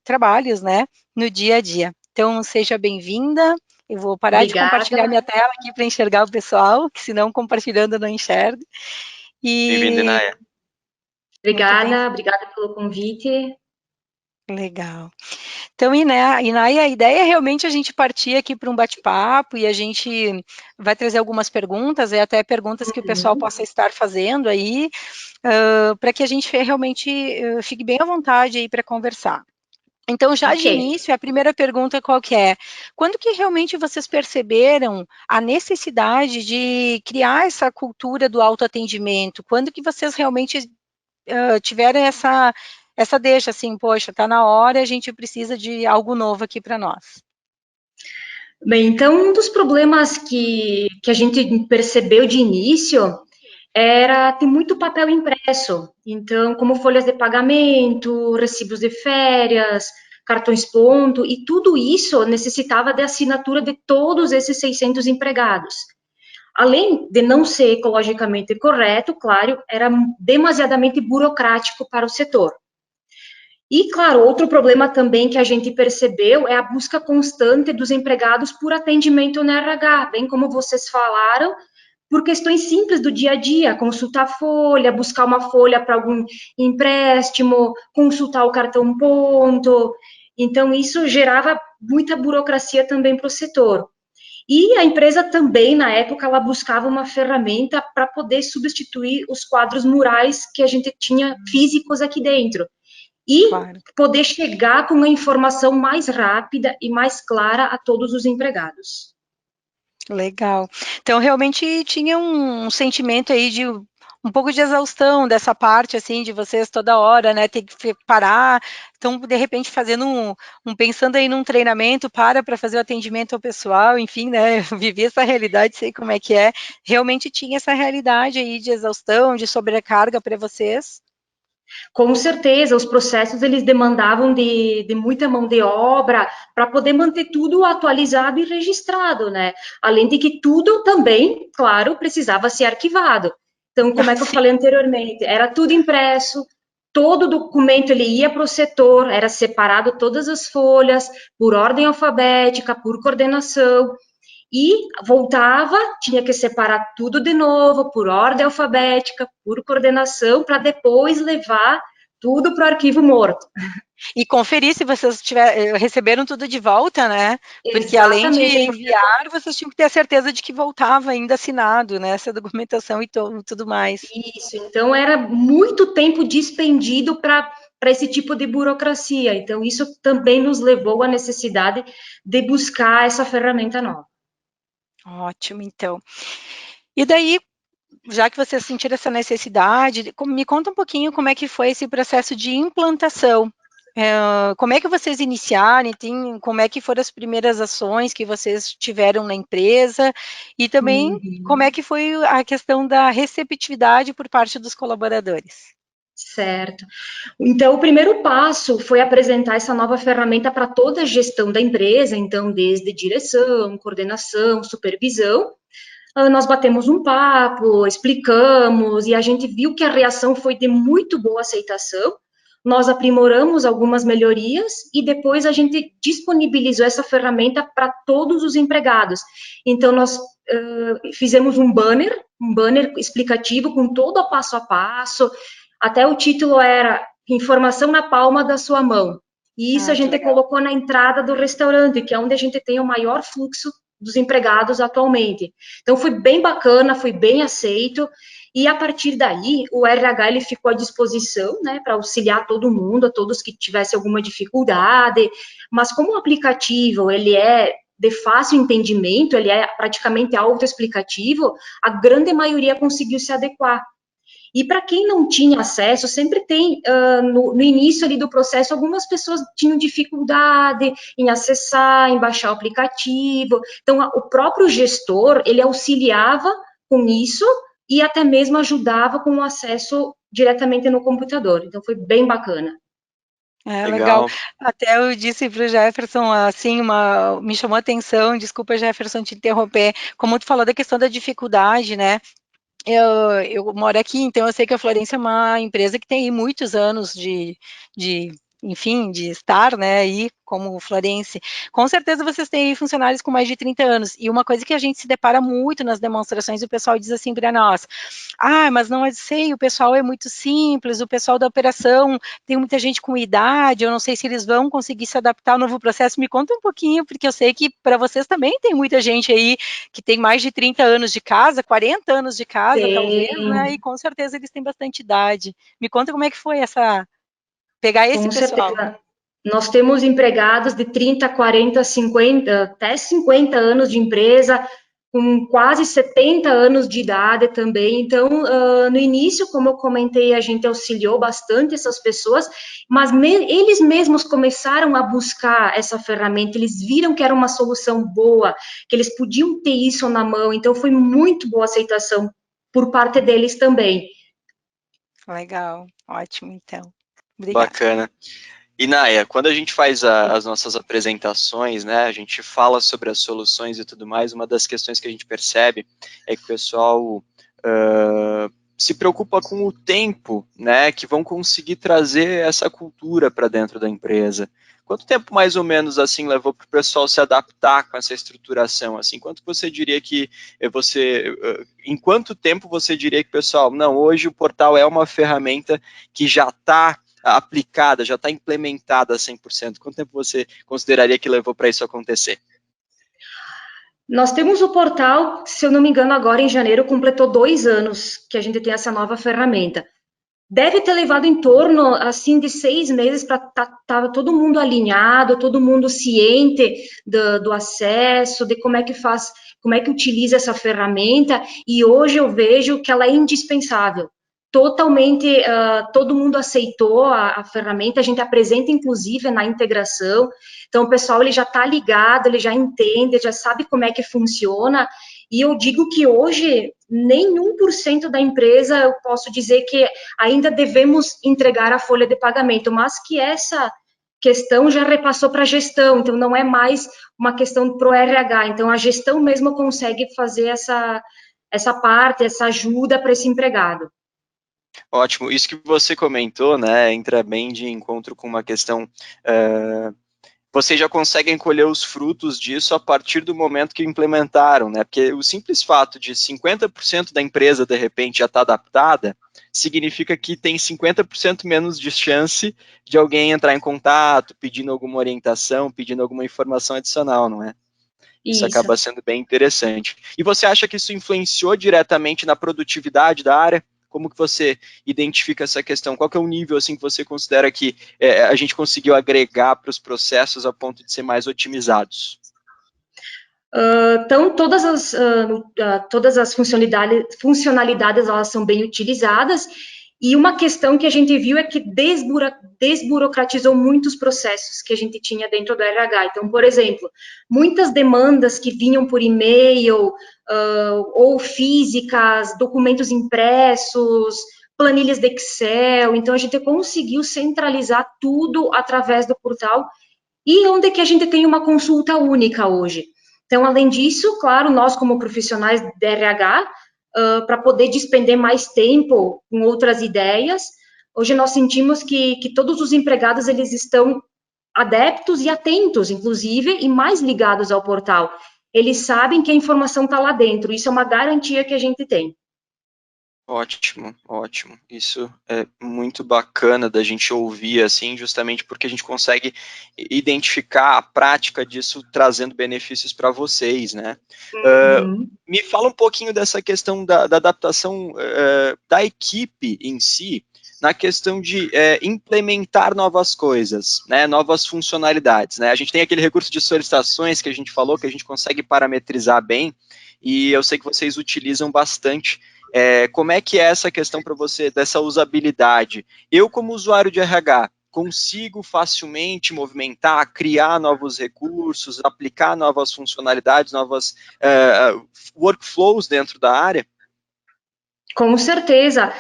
trabalhos, né, no dia a dia. Então, seja bem-vinda. Eu vou parar de compartilhar minha tela aqui para enxergar o pessoal, que senão compartilhando eu não enxergo. Bem-vindo, Inaya. Obrigada pelo convite. Legal. Então, Inaya, a ideia é realmente a gente partir aqui para um bate-papo e a gente vai trazer algumas perguntas, e até perguntas que o pessoal possa estar fazendo aí, para que a gente realmente fique bem à vontade aí para conversar. Então, já de início, a primeira pergunta qual que é? Quando que realmente vocês perceberam a necessidade de criar essa cultura do autoatendimento? Quando que vocês realmente tiveram essa deixa, assim, poxa, está na hora, a gente precisa de algo novo aqui para nós? Bem, então, um dos problemas que a gente percebeu de início era ter muito papel impresso. Então, como folhas de pagamento, recibos de férias, cartões ponto, e tudo isso necessitava da assinatura de todos esses 600 empregados. Além de não ser ecologicamente correto, claro, era demasiadamente burocrático para o setor. E, claro, outro problema também que a gente percebeu é a busca constante dos empregados por atendimento no RH, bem como vocês falaram, por questões simples do dia a dia, consultar a folha, buscar uma folha para algum empréstimo, consultar o cartão ponto. Então, isso gerava muita burocracia também para o setor. E a empresa também, na época, ela buscava uma ferramenta para poder substituir os quadros murais que a gente tinha físicos aqui dentro. E poder chegar com a informação mais rápida e mais clara a todos os empregados. Legal. Então, realmente tinha um sentimento aí de um pouco de exaustão dessa parte, assim, de vocês toda hora, né, ter que parar, então, de repente, fazendo pensando aí num treinamento, para fazer o atendimento ao pessoal, enfim, né, eu vivi essa realidade, sei como é que é, realmente tinha essa realidade aí de exaustão, de sobrecarga para vocês? Com certeza, os processos eles demandavam de muita mão de obra para poder manter tudo atualizado e registrado, né? Além de que tudo também, claro, precisava ser arquivado. Então, como é que eu falei anteriormente, era tudo impresso, todo documento ele ia para o setor, era separado todas as folhas, por ordem alfabética, por coordenação, e voltava, tinha que separar tudo de novo, por ordem alfabética, por coordenação, para depois levar tudo para o arquivo morto. E conferir se vocês receberam tudo de volta, né? Porque Exatamente. além de enviar, vocês tinham que ter a certeza de que voltava ainda assinado, né? Essa documentação e tudo mais. Isso, então era muito tempo dispendido para esse tipo de burocracia. Então, isso também nos levou à necessidade de buscar essa ferramenta nova. Ótimo, então. E daí, já que vocês sentiram essa necessidade, me conta um pouquinho como é que foi esse processo de implantação. Como é que vocês iniciaram, como é que foram as primeiras ações que vocês tiveram na empresa e também como é Uhum. que foi a questão da receptividade por parte dos colaboradores? Certo. Então, o primeiro passo foi apresentar essa nova ferramenta para toda a gestão da empresa, então, desde direção, coordenação, supervisão. Nós batemos um papo, explicamos, e a gente viu que a reação foi de muito boa aceitação. Nós aprimoramos algumas melhorias e depois a gente disponibilizou essa ferramenta para todos os empregados. Então, nós fizemos um banner explicativo com todo o passo a passo, até o título era Informação na palma da sua mão. E isso a Que gente legal. colocou na entrada do restaurante, que é onde a gente tem o maior fluxo dos empregados atualmente. Então, foi bem bacana, foi bem aceito, e a partir daí, o RH ele ficou à disposição, né, para auxiliar todo mundo, a todos que tivessem alguma dificuldade, mas como o aplicativo, ele é de fácil entendimento, ele é praticamente autoexplicativo, a grande maioria conseguiu se adequar. E para quem não tinha acesso, sempre tem, no início ali do processo, algumas pessoas tinham dificuldade em acessar, em baixar o aplicativo. Então, o próprio gestor, ele auxiliava com isso e até mesmo ajudava com o acesso diretamente no computador. Então, foi bem bacana. Legal. Legal. Até eu disse para o Jefferson, assim, me chamou a atenção, desculpa, Jefferson, te interromper, como tu falou da questão da dificuldade, né? Eu moro aqui, então eu sei que a Florência é uma empresa que tem muitos anos enfim, de estar, né, aí como Florência. Com certeza vocês têm aí funcionários com mais de 30 anos, e uma coisa que a gente se depara muito nas demonstrações, o pessoal diz assim para nós, mas não sei, o pessoal é muito simples, o pessoal da operação tem muita gente com idade, eu não sei se eles vão conseguir se adaptar ao novo processo, me conta um pouquinho, porque eu sei que para vocês também tem muita gente aí que tem mais de 30 anos de casa, 40 anos de casa, talvez, né? Tem, E com certeza eles têm bastante idade. Me conta como é que foi pegar esse com pessoal. certeza. Nós temos empregados de 30, 40, 50, até 50 anos de empresa, com quase 70 anos de idade também. Então, no início, como eu comentei, a gente auxiliou bastante essas pessoas, mas eles mesmos começaram a buscar essa ferramenta, eles viram que era uma solução boa, que eles podiam ter isso na mão, então foi muito boa a aceitação por parte deles também. Legal, ótimo, então. Obrigada. Bacana. E Naya, quando a gente faz as nossas apresentações, né, a gente fala sobre as soluções e tudo mais, uma das questões que a gente percebe é que o pessoal se preocupa com o tempo, né, que vão conseguir trazer essa cultura para dentro da empresa. Quanto tempo mais ou menos assim levou para o pessoal se adaptar com essa estruturação? Assim, quanto você diria que em quanto tempo você diria que, pessoal, não, hoje o portal é uma ferramenta que já está aplicada, já está implementada a 100%? Quanto tempo você consideraria que levou para isso acontecer? Nós temos o portal, se eu não me engano, agora em janeiro completou 2 anos que a gente tem essa nova ferramenta. Deve ter levado em torno, assim, de 6 meses para tá todo mundo alinhado, todo mundo ciente do acesso, de como é que faz, como é que utiliza essa ferramenta, e hoje eu vejo que ela é indispensável. Totalmente, todo mundo aceitou a ferramenta, a gente apresenta, inclusive, na integração, então o pessoal ele já está ligado, ele já entende, já sabe como é que funciona, e eu digo que hoje, nem 1% da empresa eu posso dizer que ainda devemos entregar a folha de pagamento, mas que essa questão já repassou para a gestão, então não é mais uma questão para o RH, então a gestão mesmo consegue fazer essa parte, essa ajuda para esse empregado. Ótimo. Isso que você comentou, né, entra bem de encontro com uma questão. Vocês já conseguem colher os frutos disso a partir do momento que implementaram, né? Porque o simples fato de 50% da empresa, de repente, já estar adaptada, significa que tem 50% menos de chance de alguém entrar em contato, pedindo alguma orientação, pedindo alguma informação adicional, não é? Isso Isso. acaba sendo bem interessante. E você acha que isso influenciou diretamente na produtividade da área? Como que você identifica essa questão? Qual que é o nível assim que você considera que a gente conseguiu agregar para os processos a ponto de ser mais otimizados? Então, todas as funcionalidades elas são bem utilizadas, e uma questão que a gente viu é que desburocratizou muitos processos que a gente tinha dentro do RH. Então, por exemplo, muitas demandas que vinham por e-mail, ou físicas, documentos impressos, planilhas de Excel, então a gente conseguiu centralizar tudo através do portal, e onde que a gente tem uma consulta única hoje. Então, além disso, claro, nós como profissionais de RH, para poder despender mais tempo com outras ideias, hoje nós sentimos que todos os empregados, eles estão adeptos e atentos, inclusive, e mais ligados ao portal. Eles sabem que a informação está lá dentro, isso é uma garantia que a gente tem. Ótimo, ótimo. Isso é muito bacana da gente ouvir, assim, justamente porque a gente consegue identificar a prática disso trazendo benefícios para vocês, né? Me fala um pouquinho dessa questão da adaptação da equipe em si, na questão de implementar novas coisas, né, novas funcionalidades, né? A gente tem aquele recurso de solicitações que a gente falou, que a gente consegue parametrizar bem, e eu sei que vocês utilizam bastante. Como é que é essa questão para você, dessa usabilidade? Eu, como usuário de RH, consigo facilmente movimentar, criar novos recursos, aplicar novas funcionalidades, novas workflows dentro da área? Com certeza,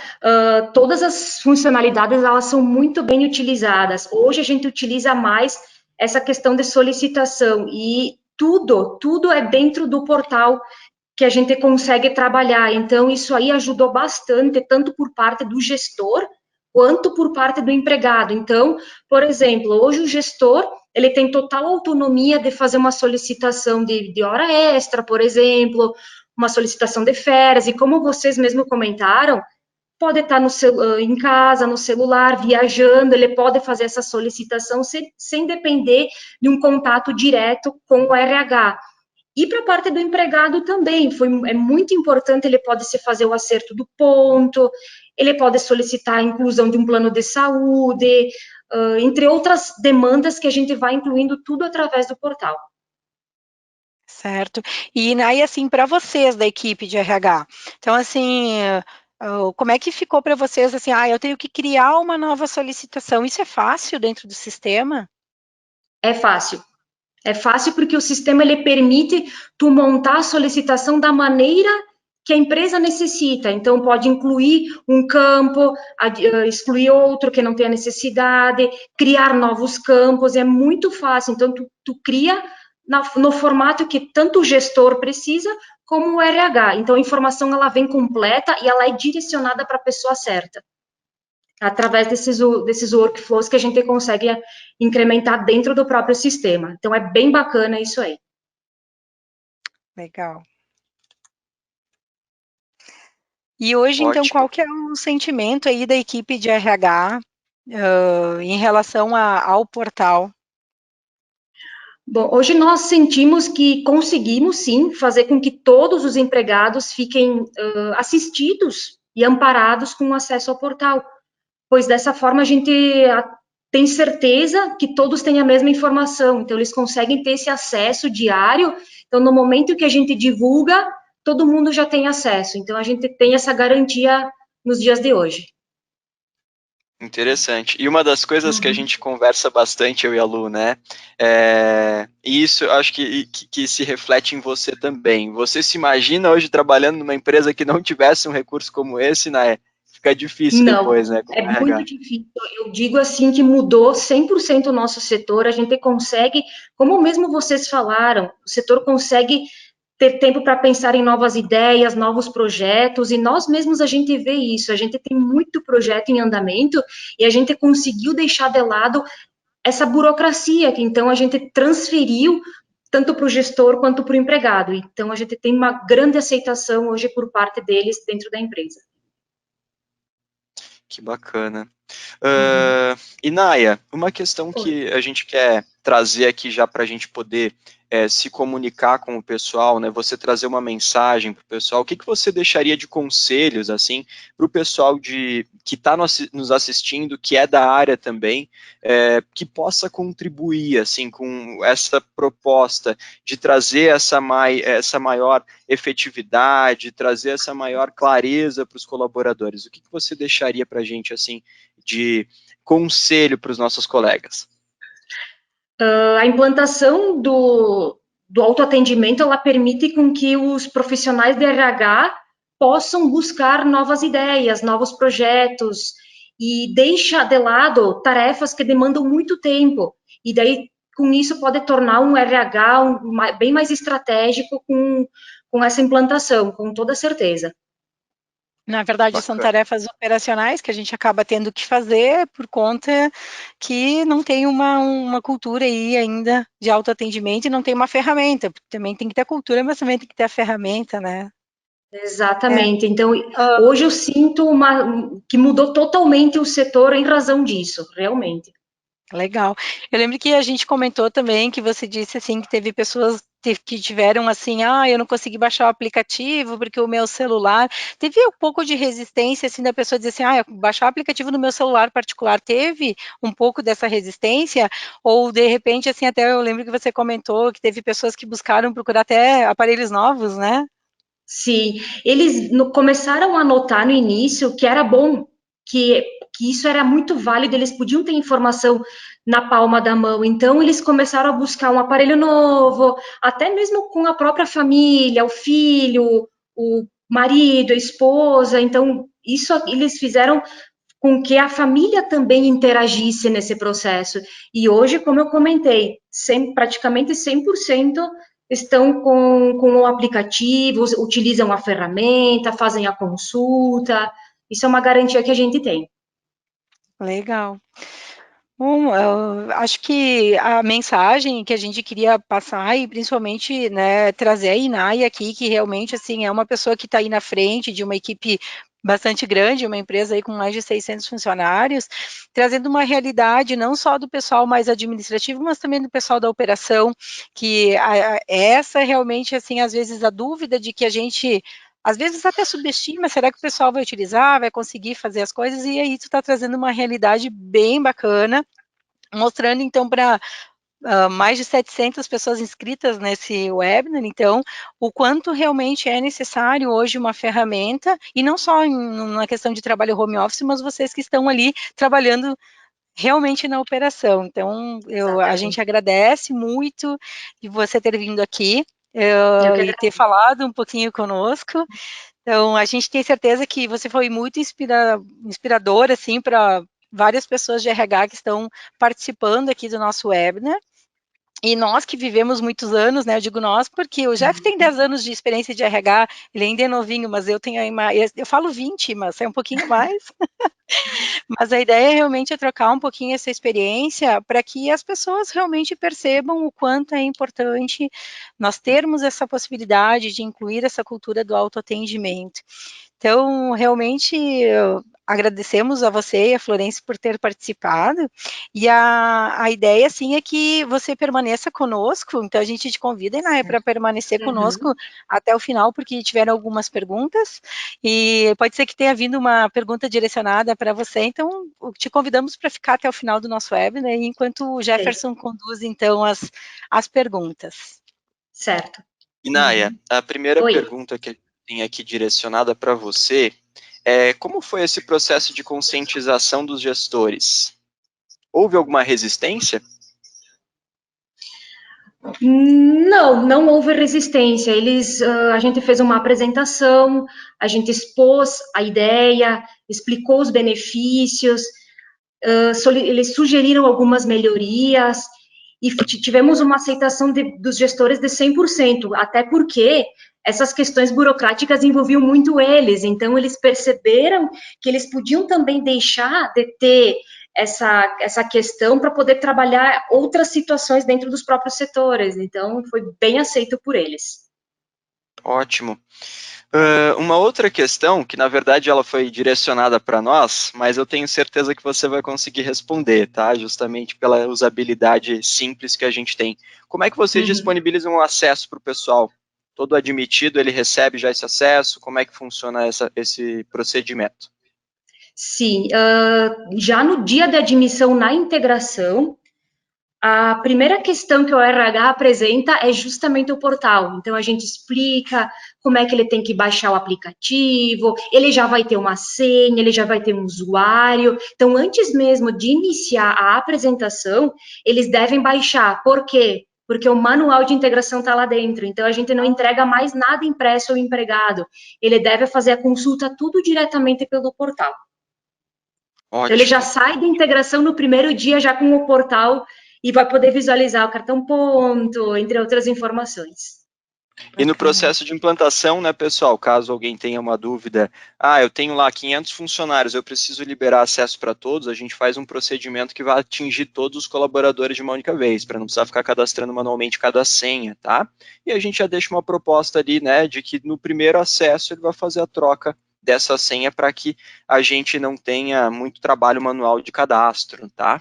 todas as funcionalidades, elas são muito bem utilizadas. Hoje a gente utiliza mais essa questão de solicitação, e tudo é dentro do portal que a gente consegue trabalhar. Então, isso aí ajudou bastante, tanto por parte do gestor, quanto por parte do empregado. Então, por exemplo, hoje o gestor, ele tem total autonomia de fazer uma solicitação de hora extra, por exemplo, uma solicitação de férias, e como vocês mesmo comentaram, pode estar em casa, no celular, viajando, ele pode fazer essa solicitação sem depender de um contato direto com o RH. E para a parte do empregado também, é muito importante, ele pode se fazer o acerto do ponto, ele pode solicitar a inclusão de um plano de saúde, entre outras demandas que a gente vai incluindo tudo através do portal. Certo. E aí, assim, para vocês da equipe de RH, então, assim, como é que ficou para vocês, assim, eu tenho que criar uma nova solicitação, isso é fácil dentro do sistema? É fácil. É fácil porque o sistema, ele permite tu montar a solicitação da maneira que a empresa necessita. Então, pode incluir um campo, excluir outro que não tenha necessidade, criar novos campos, é muito fácil. Então, tu cria no formato que tanto o gestor precisa, como o RH. Então, a informação, ela vem completa e ela é direcionada para a pessoa certa, através desses workflows que a gente consegue incrementar dentro do próprio sistema. Então, é bem bacana isso aí. Legal. E hoje, Ótimo. então, qual que é o sentimento aí da equipe de RH em relação ao portal? Bom, hoje nós sentimos que conseguimos, sim, fazer com que todos os empregados fiquem assistidos e amparados com acesso ao portal, pois dessa forma a gente tem certeza que todos têm a mesma informação, então eles conseguem ter esse acesso diário, então no momento que a gente divulga, todo mundo já tem acesso, então a gente tem essa garantia nos dias de hoje. Interessante. E uma das coisas que a gente conversa bastante, eu e a Lu, né? E isso eu acho que se reflete em você também. Você se imagina hoje trabalhando numa empresa que não tivesse um recurso como esse, né? Fica difícil depois, né? É muito difícil. Eu digo assim que mudou 100% o nosso setor. A gente consegue, como mesmo vocês falaram, o setor consegue ter tempo para pensar em novas ideias, novos projetos, e nós mesmos a gente vê isso. A gente tem muito projeto em andamento e a gente conseguiu deixar de lado essa burocracia, que então a gente transferiu tanto para o gestor quanto para o empregado. Então a gente tem uma grande aceitação hoje por parte deles dentro da empresa. Que bacana. Inaya, uma questão que a gente quer trazer aqui já para a gente poder se comunicar com o pessoal, né? Você trazer uma mensagem para o pessoal. O que você deixaria de conselhos assim para o pessoal que está nos assistindo, que é da área também, que possa contribuir assim com essa proposta de trazer essa maior efetividade, trazer essa maior clareza para os colaboradores? O que você deixaria para a gente assim de conselho para os nossos colegas? A implantação do autoatendimento, ela permite com que os profissionais de RH possam buscar novas ideias, novos projetos, e deixa de lado tarefas que demandam muito tempo. E daí, com isso, pode tornar um RH bem mais estratégico com essa implantação, com toda certeza. Na verdade, são tarefas operacionais que a gente acaba tendo que fazer por conta que não tem uma cultura aí ainda de autoatendimento e não tem uma ferramenta. Também tem que ter a cultura, mas também tem que ter a ferramenta, né? Exatamente. Então, hoje eu sinto que mudou totalmente o setor em razão disso, realmente. Legal. Eu lembro que a gente comentou também que você disse assim que teve pessoas que tiveram assim, eu não consegui baixar o aplicativo porque o meu celular teve um pouco de resistência assim da pessoa dizer assim, baixar o aplicativo no meu celular particular, teve um pouco dessa resistência ou de repente assim até eu lembro que você comentou que teve pessoas que buscaram procurar até aparelhos novos, né? Sim, eles começaram a notar no início que era bom, que isso era muito válido, eles podiam ter informação na palma da mão, então eles começaram a buscar um aparelho novo, até mesmo com a própria família, o filho, o marido, a esposa, então isso eles fizeram com que a família também interagisse nesse processo. E hoje, como eu comentei, praticamente 100% estão com o aplicativo, utilizam a ferramenta, fazem a consulta. Isso é uma garantia que a gente tem. Legal. Bom, eu acho que a mensagem que a gente queria passar e principalmente, né, trazer a Inaya aqui, que realmente, assim, é uma pessoa que está aí na frente de uma equipe bastante grande, uma empresa aí com mais de 600 funcionários, trazendo uma realidade não só do pessoal mais administrativo, mas também do pessoal da operação, que essa realmente, assim, às vezes a dúvida de que a gente às vezes até subestima, será que o pessoal vai utilizar, vai conseguir fazer as coisas, e aí tu está trazendo uma realidade bem bacana, mostrando então para mais de 700 pessoas inscritas nesse webinar, então, o quanto realmente é necessário hoje uma ferramenta, e não só na questão de trabalho home office, mas vocês que estão ali trabalhando realmente na operação. Então, a gente agradece muito de você ter vindo aqui e ter falado um pouquinho conosco. Então, a gente tem certeza que você foi muito inspirador, assim, para várias pessoas de RH que estão participando aqui do nosso webinar. E nós que vivemos muitos anos, né, eu digo nós, porque o Jeff tem 10 anos de experiência de RH, ele ainda é novinho, mas eu tenho eu falo 20, mas é um pouquinho mais. Mas a ideia realmente é trocar um pouquinho essa experiência para que as pessoas realmente percebam o quanto é importante nós termos essa possibilidade de incluir essa cultura do autoatendimento. Então, realmente, agradecemos a você e a Florence por ter participado, e a ideia, sim, é que você permaneça conosco, então a gente te convida, né, para permanecer conosco até o final, porque tiveram algumas perguntas, e pode ser que tenha vindo uma pergunta direcionada para você, então te convidamos para ficar até o final do nosso webinar, enquanto o Jefferson conduz, então, as perguntas. Certo. Inaya, a primeira pergunta que tem aqui direcionada para você é como foi esse processo de conscientização dos gestores? Houve alguma resistência? Não houve resistência. A gente fez uma apresentação, a gente expôs a ideia, explicou os benefícios, eles sugeriram algumas melhorias e tivemos uma aceitação dos gestores de 100%, até porque essas questões burocráticas envolviam muito eles, então eles perceberam que eles podiam também deixar de ter essa questão para poder trabalhar outras situações dentro dos próprios setores, então foi bem aceito por eles. Ótimo. Uma outra questão, que na verdade ela foi direcionada para nós, mas eu tenho certeza que você vai conseguir responder, tá? Justamente pela usabilidade simples que a gente tem. Como é que vocês disponibilizam o acesso para o pessoal? Todo admitido, ele recebe já esse acesso? Como é que funciona esse procedimento? Sim, já no dia da admissão na integração, a primeira questão que o RH apresenta é justamente o portal. Então, a gente explica como é que ele tem que baixar o aplicativo, ele já vai ter uma senha, ele já vai ter um usuário. Então, antes mesmo de iniciar a apresentação, eles devem baixar. Por quê? Porque o manual de integração está lá dentro. Então, a gente não entrega mais nada impresso ao empregado. Ele deve fazer a consulta tudo diretamente pelo portal. Então, ele já Ótimo. sai da integração no primeiro dia já com o portal e vai poder visualizar o cartão ponto, entre outras informações. E no processo de implantação, né, pessoal, caso alguém tenha uma dúvida, eu tenho lá 500 funcionários, eu preciso liberar acesso para todos, a gente faz um procedimento que vai atingir todos os colaboradores de uma única vez, para não precisar ficar cadastrando manualmente cada senha, tá? E a gente já deixa uma proposta ali, né, de que no primeiro acesso ele vai fazer a troca dessa senha para que a gente não tenha muito trabalho manual de cadastro, tá?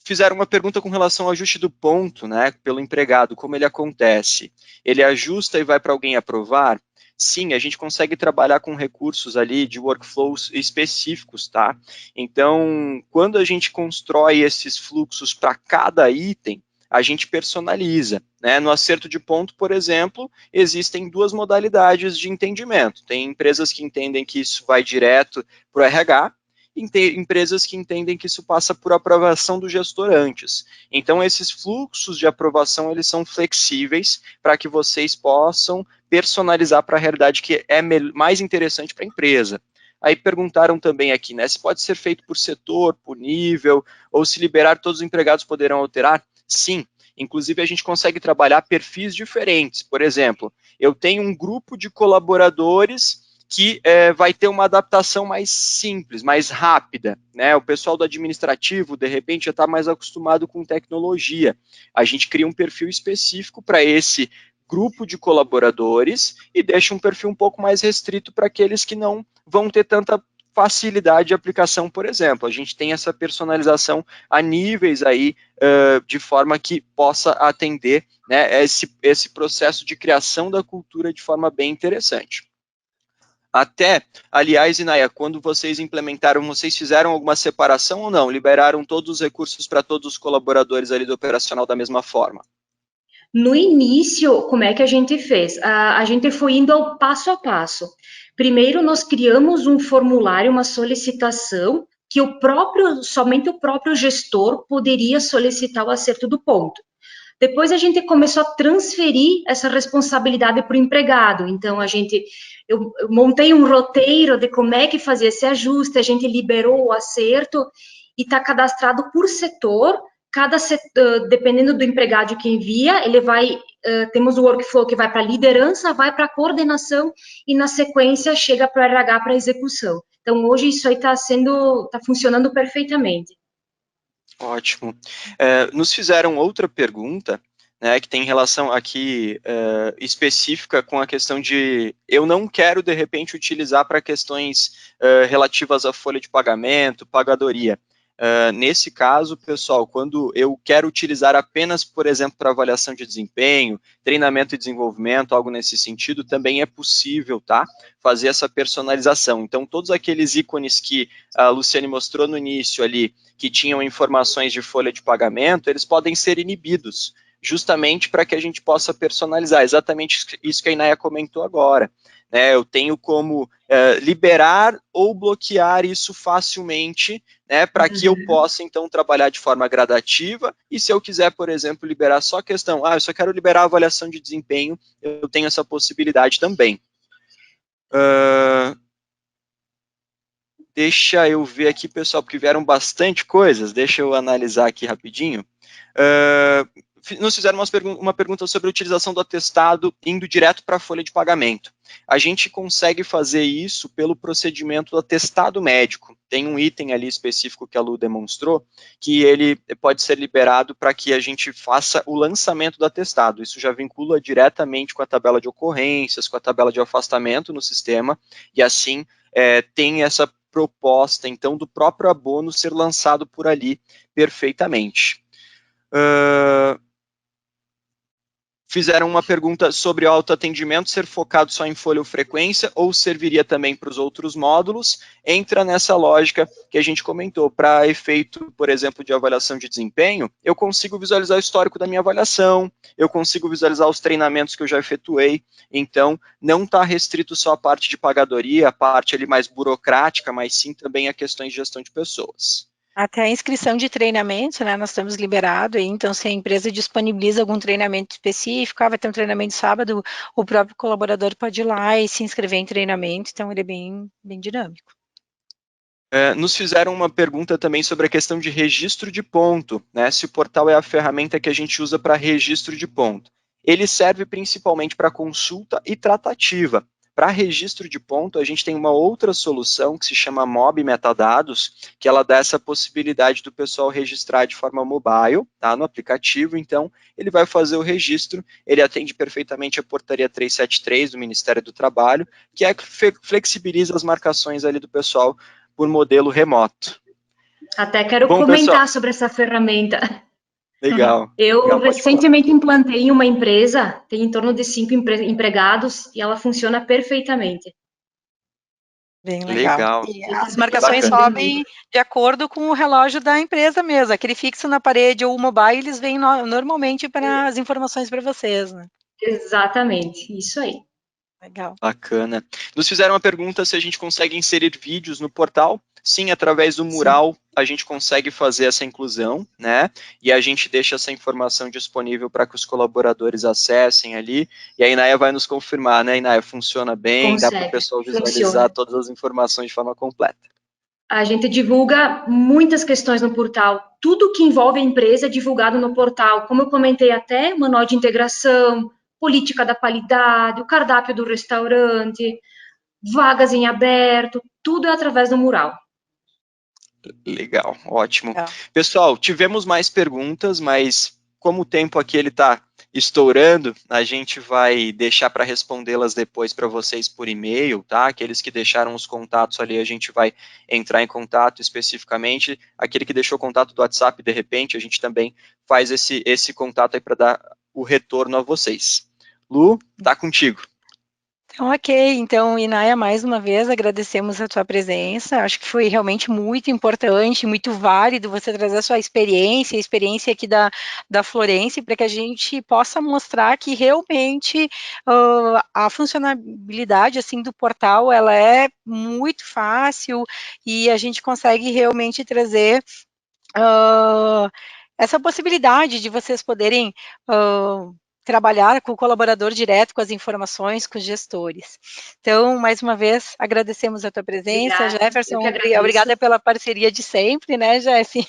Fizeram uma pergunta com relação ao ajuste do ponto, né, pelo empregado, como ele acontece. Ele ajusta e vai para alguém aprovar? Sim, a gente consegue trabalhar com recursos ali de workflows específicos, tá? Então, quando a gente constrói esses fluxos para cada item, a gente personaliza, né? No acerto de ponto, por exemplo, existem duas modalidades de entendimento. Tem empresas que entendem que isso vai direto para o RH, empresas que entendem que isso passa por aprovação do gestor antes. Então, esses fluxos de aprovação, eles são flexíveis para que vocês possam personalizar para a realidade que é mais interessante para a empresa. Aí perguntaram também aqui, né, se pode ser feito por setor, por nível, ou se liberar todos os empregados poderão alterar? Sim. Inclusive, a gente consegue trabalhar perfis diferentes. Por exemplo, eu tenho um grupo de colaboradores que vai ter uma adaptação mais simples, mais rápida, né? O pessoal do administrativo, de repente, já está mais acostumado com tecnologia. A gente cria um perfil específico para esse grupo de colaboradores e deixa um perfil um pouco mais restrito para aqueles que não vão ter tanta facilidade de aplicação, por exemplo. A gente tem essa personalização a níveis aí, de forma que possa atender, né, esse processo de criação da cultura de forma bem interessante. Até, aliás, Inaya, quando vocês implementaram, vocês fizeram alguma separação ou não? Liberaram todos os recursos para todos os colaboradores ali do operacional da mesma forma? No início, como é que a gente fez? A gente foi indo ao passo a passo. Primeiro, nós criamos um formulário, uma solicitação, que somente o próprio gestor poderia solicitar o acerto do ponto. Depois a gente começou a transferir essa responsabilidade para o empregado. Então, eu montei um roteiro de como é que fazia esse ajuste, a gente liberou o acerto e está cadastrado por setor. Dependendo do empregado que envia, temos o workflow que vai para a liderança, vai para a coordenação e na sequência chega para o RH para execução. Então, hoje isso aí está funcionando perfeitamente. Ótimo. Nos fizeram outra pergunta, né, que tem relação aqui específica com a questão de eu não quero, de repente, utilizar para questões relativas à folha de pagamento, pagadoria. Nesse caso, pessoal, quando eu quero utilizar apenas, por exemplo, para avaliação de desempenho, treinamento e desenvolvimento, algo nesse sentido, também é possível, tá? Fazer essa personalização. Então, todos aqueles ícones que a Luciane mostrou no início ali, que tinham informações de folha de pagamento, eles podem ser inibidos, justamente para que a gente possa personalizar, exatamente isso que a Inaya comentou agora. Eu tenho como liberar ou bloquear isso facilmente, né, para que eu possa, então, trabalhar de forma gradativa, e se eu quiser, por exemplo, liberar só a questão, eu só quero liberar a avaliação de desempenho, eu tenho essa possibilidade também. Deixa eu ver aqui, pessoal, porque vieram bastante coisas, deixa eu analisar aqui rapidinho. nos fizeram uma pergunta sobre a utilização do atestado indo direto para a folha de pagamento. A gente consegue fazer isso pelo procedimento do atestado médico. Tem um item ali específico que a Lu demonstrou, que ele pode ser liberado para que a gente faça o lançamento do atestado. Isso já vincula diretamente com a tabela de ocorrências, com a tabela de afastamento no sistema, e assim tem essa proposta, então, do próprio abono ser lançado por ali perfeitamente. Fizeram uma pergunta sobre o autoatendimento ser focado só em folha ou frequência, ou serviria também para os outros módulos. Entra nessa lógica que a gente comentou. Para efeito, por exemplo, de avaliação de desempenho, eu consigo visualizar o histórico da minha avaliação, eu consigo visualizar os treinamentos que eu já efetuei, então não está restrito só a parte de pagadoria, a parte ali mais burocrática, mas sim também a questões de gestão de pessoas. Até a inscrição de treinamento, né, nós estamos liberados, então se a empresa disponibiliza algum treinamento específico, vai ter um treinamento sábado, o próprio colaborador pode ir lá e se inscrever em treinamento, então ele é bem dinâmico. Nos fizeram uma pergunta também sobre a questão de registro de ponto, né, se o portal é a ferramenta que a gente usa para registro de ponto. Ele serve principalmente para consulta e tratativa. Para registro de ponto, a gente tem uma outra solução que se chama Mob Metadados, que ela dá essa possibilidade do pessoal registrar de forma mobile, tá, no aplicativo, então ele vai fazer o registro, ele atende perfeitamente a portaria 373 do Ministério do Trabalho, que flexibiliza as marcações ali do pessoal por modelo remoto. Até quero comentar sobre essa ferramenta. Legal. Eu recentemente implantei em uma empresa, tem em torno de 5 empregados, e ela funciona perfeitamente. Bem legal. E as marcações sobem de acordo com o relógio da empresa mesmo. Aquele fixo na parede ou o mobile, eles vêm normalmente para as informações para vocês, né? Exatamente, isso aí. Legal. Bacana. Nos fizeram uma pergunta se a gente consegue inserir vídeos no portal. Sim, através do mural a gente consegue fazer essa inclusão, né? E a gente deixa essa informação disponível para que os colaboradores acessem ali. E a Inaya vai nos confirmar, né, Inaya? Funciona bem, dá para o pessoal visualizar todas as informações de forma completa. A gente divulga muitas questões no portal. Tudo que envolve a empresa é divulgado no portal. Como eu comentei até, manual de integração, política da qualidade, o cardápio do restaurante, vagas em aberto, tudo é através do mural. Legal, ótimo. Pessoal, tivemos mais perguntas, mas como o tempo aqui ele está estourando, a gente vai deixar para respondê-las depois para vocês por e-mail, tá? Aqueles que deixaram os contatos ali, a gente vai entrar em contato especificamente. Aquele que deixou o contato do WhatsApp, de repente, a gente também faz esse contato aí para dar o retorno a vocês. Lu, tá contigo. Então, ok. Então, Inaya, mais uma vez, agradecemos a tua presença. Acho que foi realmente muito importante, muito válido você trazer a sua experiência, a experiência aqui da Florence, para que a gente possa mostrar que realmente a funcionalidade assim, do portal ela é muito fácil e a gente consegue realmente trazer essa possibilidade de vocês poderem trabalhar com o colaborador direto, com as informações, com os gestores. Então, mais uma vez, agradecemos a tua presença, Jefferson, obrigada pela parceria de sempre, né, Jeff?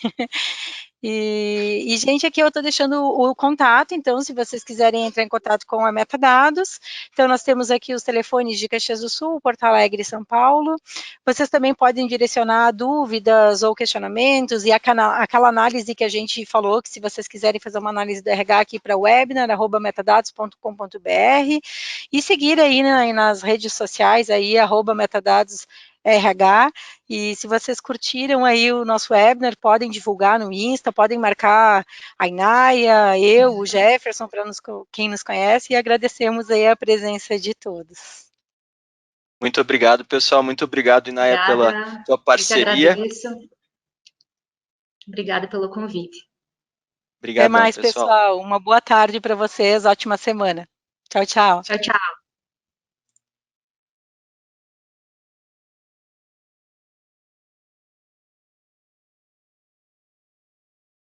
E, gente, aqui eu estou deixando o contato, então, se vocês quiserem entrar em contato com a Metadados, então nós temos aqui os telefones de Caxias do Sul, Porto Alegre e São Paulo. Vocês também podem direcionar dúvidas ou questionamentos e aquela análise que a gente falou, que se vocês quiserem fazer uma análise do RH aqui para webinar, @metadados.com.br, e seguir aí nas redes sociais, aí, @metadados RH, e se vocês curtiram aí o nosso webinar, podem divulgar no Insta, podem marcar a Inaya, eu, o Jefferson, para quem nos conhece, e agradecemos aí a presença de todos. Muito obrigado, pessoal, muito obrigado, Inaya, pela tua parceria. Obrigada pelo convite. Obrigadão, até mais, pessoal. Uma boa tarde para vocês, ótima semana. Tchau, tchau. Tchau, tchau.